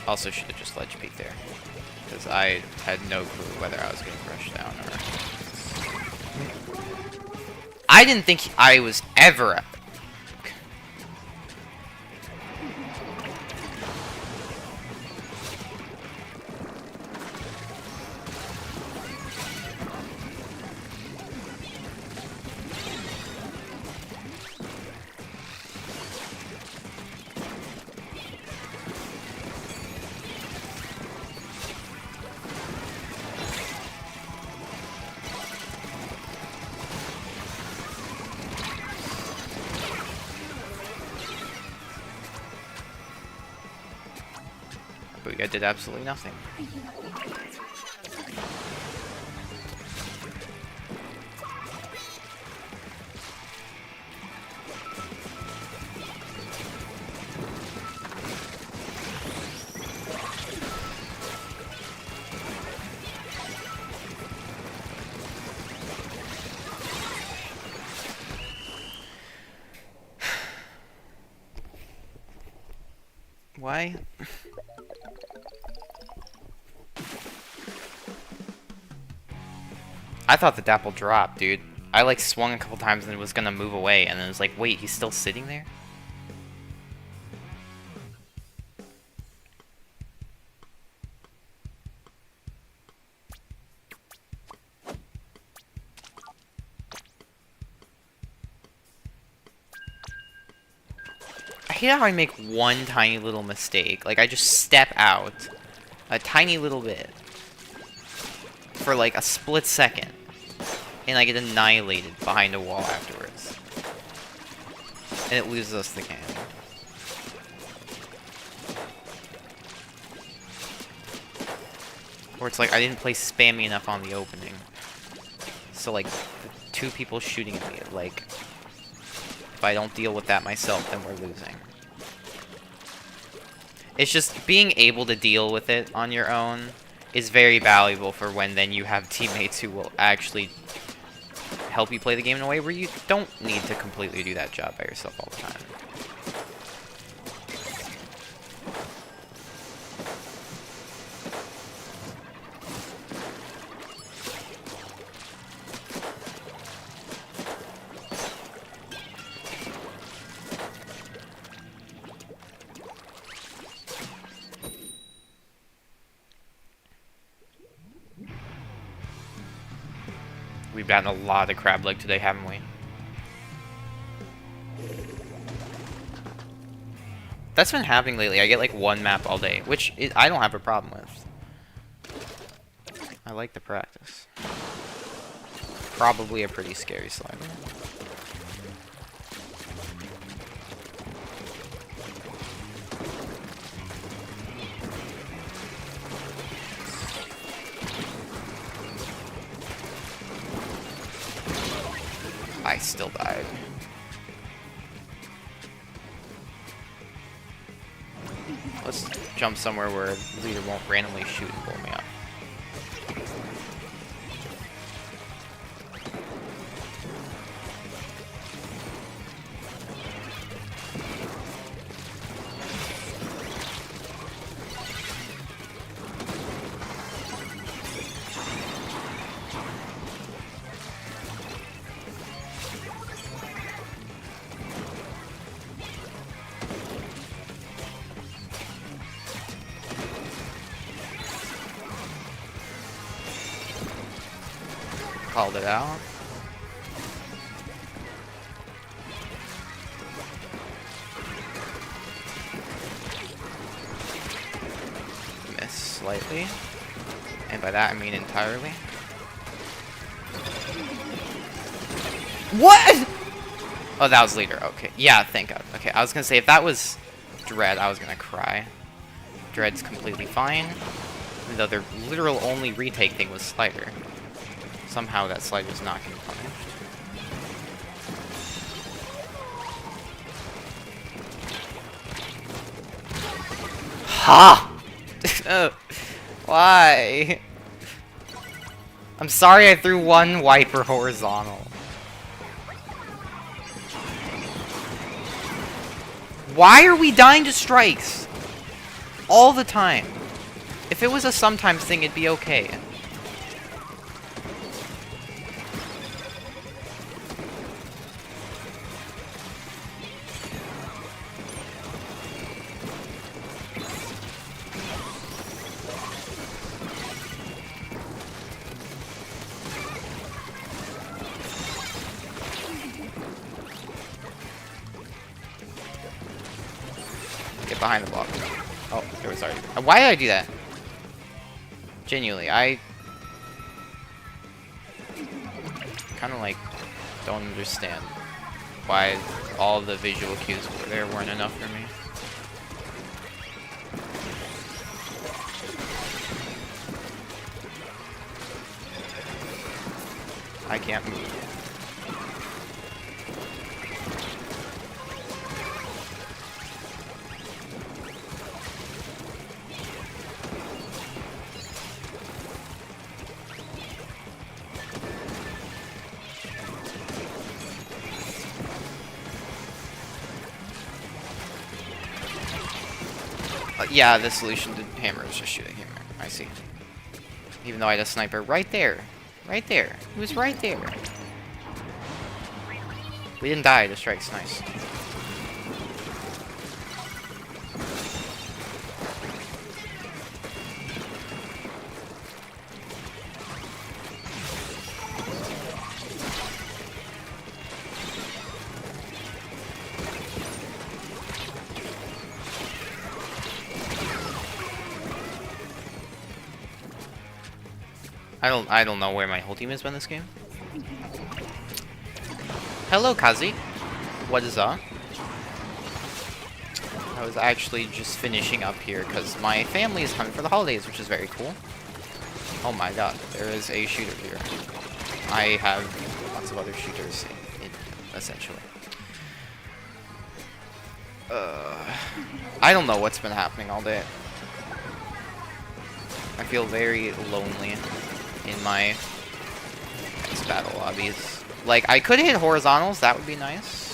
Also should have just ledge peek there, because I had no clue whether I was getting rushed down or... I didn't think I was ever... guy did absolutely nothing. Why? I thought the Dapple dropped, dude. I like swung a couple times and it was gonna move away, and then it was like, wait, he's still sitting there? I hate how I make one tiny little mistake. Like, I just step out a tiny little bit for like a split second, and I get annihilated behind a wall afterwards. And it loses us the game. Or it's like I didn't play spammy enough on the opening. So like, the two people shooting at me, like, if I don't deal with that myself, then we're losing. It's just being able to deal with it on your own is very valuable for when then you have teammates who will actually help you play the game in a way where you don't need to completely do that job by yourself all the time. We've gotten a lot of Crableg today, haven't we? That's been happening lately. I get like one map all day, which I don't have a problem with. I like the practice. Probably a pretty scary slider. I still died. Let's jump somewhere where the leader won't randomly shoot and blow me up. Called it out. Miss slightly. And by that I mean entirely. What? Oh, that was leader. Okay. Yeah, thank God. Okay, I was gonna say if that was Dread, I was gonna cry. Dread's completely fine. Even though their literal only retake thing was slider. Somehow that slider's not getting punished. Ha! Why? I'm sorry I threw one wiper horizontal. Why are we dying to strikes? All the time. If it was a sometimes thing, it'd be okay. Get behind the block. Oh, there was already. Why did I do that? Genuinely, I kind of like don't understand why all the visual cues there weren't enough for me. I can't move. Yeah, the solution to hammer is just shooting hammer. I see. Even though I had a sniper right there. Right there. He was right there. We didn't die to strikes. Nice. I don't know where my whole team has been this game. Hello, Kazi. What is up? I was actually just finishing up here because my family is coming for the holidays, which is very cool. Oh my god, there is a shooter here. I have lots of other shooters, essentially. I don't know what's been happening all day. I feel very lonely in my next battle lobbies. Like, I could hit horizontals, that would be nice.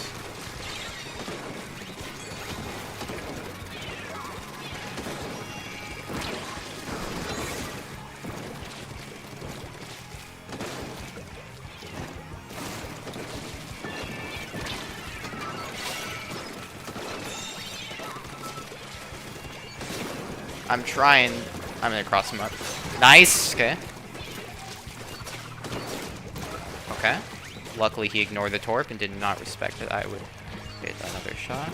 I'm trying. I'm gonna cross him up. Nice! Okay. Okay. Luckily he ignored the torp and did not respect that I would get another shot.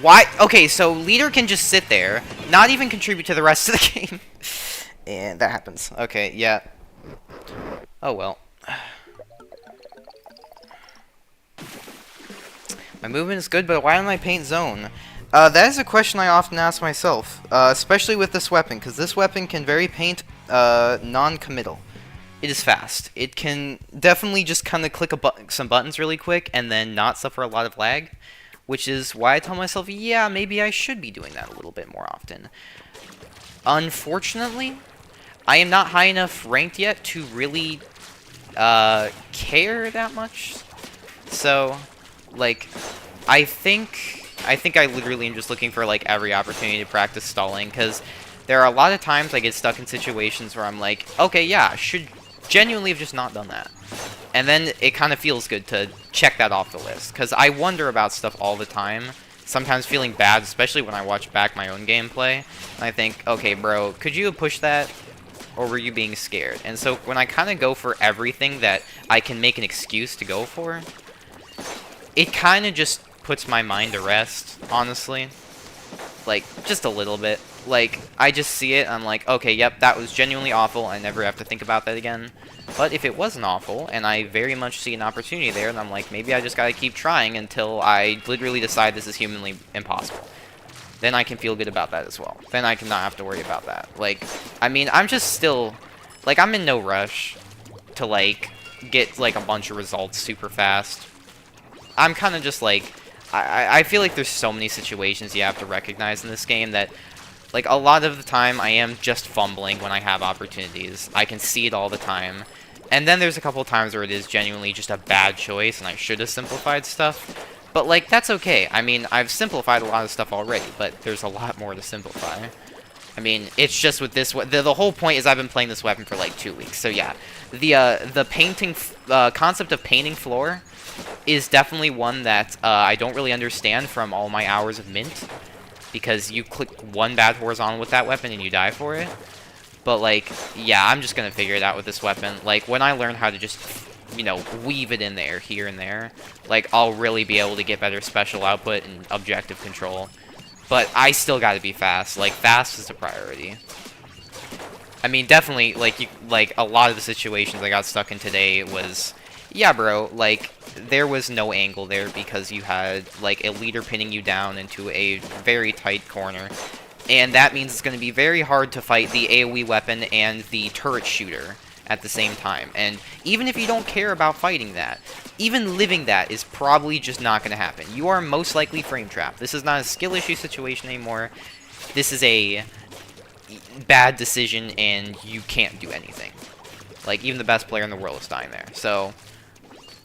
Why? Okay, so leader can just sit there, not even contribute to the rest of the game. And that happens. Okay, yeah. Oh well. My movement is good, but why don't I paint zone? That is a question I often ask myself, especially with this weapon, because this weapon can very paint non-committal. It is fast. It can definitely just kind of click some buttons really quick and then not suffer a lot of lag, which is why I tell myself, yeah, maybe I should be doing that a little bit more often. Unfortunately, I am not high enough ranked yet to really care that much. So, like, I think I literally am just looking for, like, every opportunity to practice stalling, because there are a lot of times I get stuck in situations where I'm like, okay, yeah, I should genuinely have just not done that. And then it kind of feels good to check that off the list, because I wonder about stuff all the time, sometimes feeling bad, especially when I watch back my own gameplay, and I think, okay, bro, could you have pushed that? Or were you being scared? And so when I kind of go for everything that I can make an excuse to go for, it kind of just puts my mind to rest, honestly. Like, just a little bit. Like, I just see it, I'm like, okay, yep, that was genuinely awful, I never have to think about that again. But if it wasn't awful, and I very much see an opportunity there, then I'm like, maybe I just gotta keep trying until I literally decide this is humanly impossible. Then I can feel good about that as well. Then I cannot have to worry about that. Like, I mean, I'm just still, like, I'm in no rush to, like, get, like, a bunch of results super fast. I'm kind of just, like, I feel like there's so many situations you have to recognize in this game that, like, a lot of the time I am just fumbling when I have opportunities. I can see it all the time. And then there's a couple times where it is genuinely just a bad choice and I should have simplified stuff. But, like, that's okay. I mean, I've simplified a lot of stuff already, but there's a lot more to simplify. I mean, it's just with this... The whole point is I've been playing this weapon for, like, 2 weeks. So, yeah. The painting... concept of painting floor is definitely one that I don't really understand from all my hours of Mint. Because you click one bad horizontal with that weapon and you die for it. But, like, yeah, I'm just gonna figure it out with this weapon. Like, when I learn how to just... you know, weave it in there, here and there, like, I'll really be able to get better special output and objective control. But I still gotta be fast. Like, fast is a priority. I mean, definitely, like, a lot of the situations I got stuck in today was Yeah, bro, like, there was no angle there because you had, like, a leader pinning you down into a very tight corner. And that means it's going to be very hard to fight the AoE weapon and the turret shooter at the same time. And even if you don't care about fighting that, even living that is probably just not going to happen. You are most likely frame trapped. This is not a skill issue situation anymore. This is a bad decision and you can't do anything. Like, even the best player in the world is dying there. So,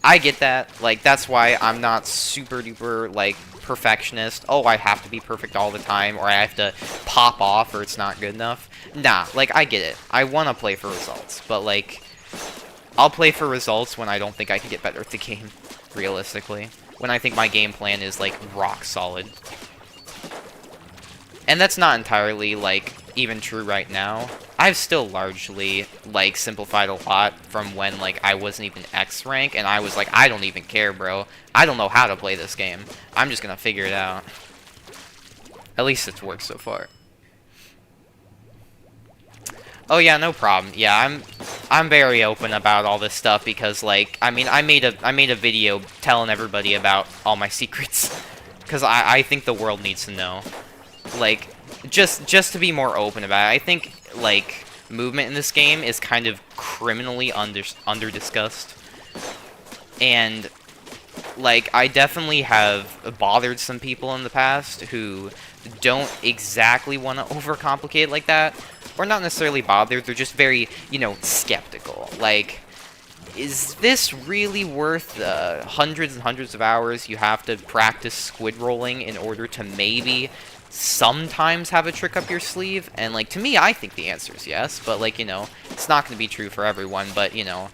I get that. Like, that's why I'm not super duper, like, perfectionist. Oh, I have to be perfect all the time, or I have to pop off, or it's not good enough. Nah, like, I get it. I want to play for results, but, like, I'll play for results when I don't think I can get better at the game, realistically. When I think my game plan is, like, rock solid. And that's not entirely, like, even true right now. I've still largely, like, simplified a lot from when, like, I wasn't even X rank, and I was like, I don't even care, bro. I don't know how to play this game. I'm just gonna figure it out. At least it's worked so far. Oh yeah, no problem. Yeah, I'm very open about all this stuff because, like, I mean, I made a video telling everybody about all my secrets because I think the world needs to know. Like, just to be more open about it. I think, like, movement in this game is kind of criminally under-discussed. And, like, I definitely have bothered some people in the past who don't exactly want to overcomplicate it like that. Or not necessarily bothered, they're just very, you know, skeptical. Like, is this really worth the hundreds and hundreds of hours you have to practice squid rolling in order to maybe sometimes have a trick up your sleeve? And, like, to me, I think the answer is yes, but, like, you know, it's not going to be true for everyone, but, you know,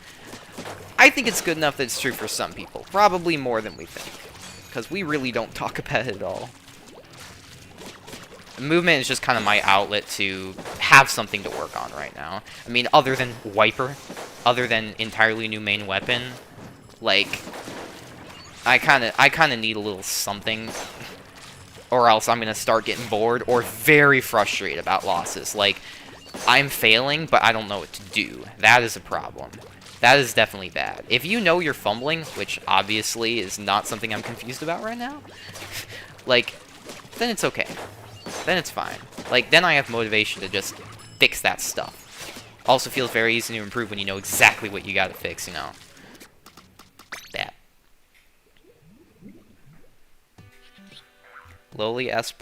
I think it's good enough that it's true for some people. Probably more than we think, because we really don't talk about it at all. Movement is just kind of my outlet to have something to work on right now. I mean, other than Wiper, other than entirely new main weapon, like, I kind of need a little something, or else I'm gonna start getting bored or very frustrated about losses. Like, I'm failing, but I don't know what to do. That is a problem. That is definitely bad. If you know you're fumbling, which obviously is not something I'm confused about right now, like, then it's okay. Then it's fine. Like, then I have motivation to just fix that stuff. Also feels very easy to improve when you know exactly what you gotta fix, you know. That. Lowly S+,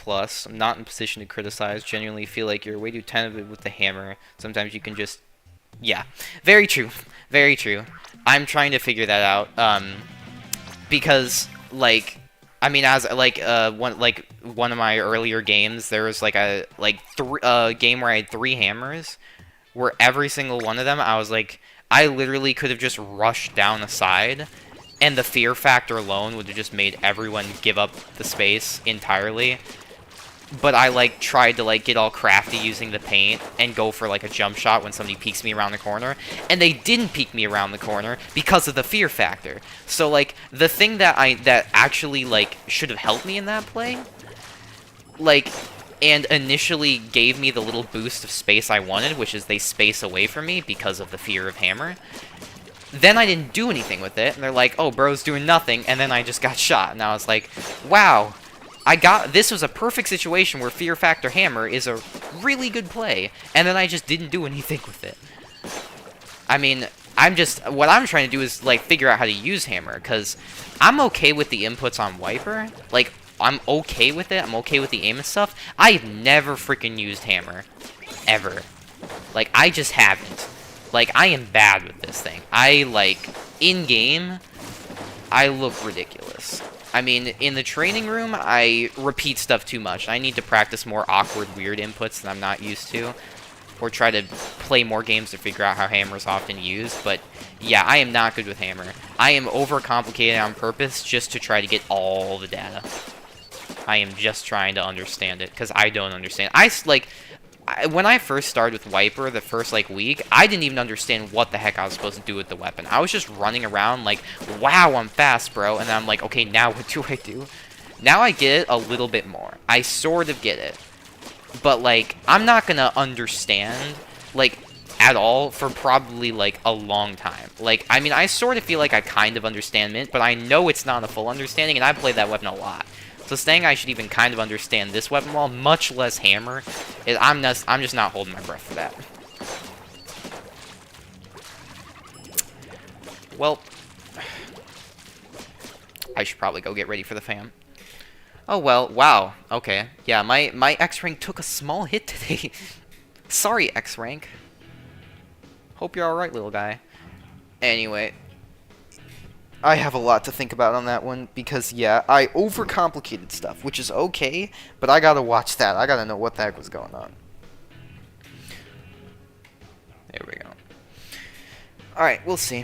I'm not in position to criticize. Genuinely feel like you're way too tentative with the hammer. Sometimes you can just... Yeah. Very true. Very true. I'm trying to figure that out. Because, like... I mean, as, like, one of my earlier games, there was, like, a game where I had 3 hammers, where every single one of them, I was like, I literally could have just rushed down the side, and the fear factor alone would have just made everyone give up the space entirely. But I, like, tried to, like, get all crafty using the paint and go for, like, a jump shot when somebody peeks me around the corner. And they didn't peek me around the corner because of the fear factor. So, like, the thing that actually, like, should have helped me in that play, like, and initially gave me the little boost of space I wanted, which is they space away from me because of the fear of hammer. Then I didn't do anything with it, and they're like, oh, bro's doing nothing, and then I just got shot. And I was like, wow. This was a perfect situation where Fear Factor Hammer is a really good play, and then I just didn't do anything with it. I mean, what I'm trying to do is, like, figure out how to use Hammer, because I'm okay with the inputs on Wiper. Like, I'm okay with it, I'm okay with the aim and stuff. I've never freaking used Hammer. Ever. Like, I just haven't. Like, I am bad with this thing. In-game, I look ridiculous. I mean, in the training room, I repeat stuff too much. I need to practice more awkward, weird inputs that I'm not used to. Or try to play more games to figure out how Hammer is often used. But, yeah, I am not good with Hammer. I am overcomplicated on purpose just to try to get all the data. I am just trying to understand it, because I don't understand. When I first started with Wiper, the first, like, week, I didn't even understand what the heck I was supposed to do with the weapon. I was just running around like, wow, I'm fast, bro. And then I'm like, okay, now what do I do? Now I get it a little bit more. I sort of get it. But, like, I'm not gonna understand. Like, at all for probably, like, a long time. Like, I mean, I sort of feel like I kind of understand Mint, but I know it's not a full understanding, and I've played that weapon a lot. So saying I should even kind of understand this weapon wall, much less Hammer, I'm just not holding my breath for that. Well, I should probably go get ready for the fam. Oh, well, wow. Okay. Yeah, my X-Rank took a small hit today. Sorry, X-Rank. Hope you're alright, little guy. Anyway, I have a lot to think about on that one, because, yeah, I overcomplicated stuff, which is okay, but I gotta watch that. I gotta know what the heck was going on. There we go. Alright, we'll see.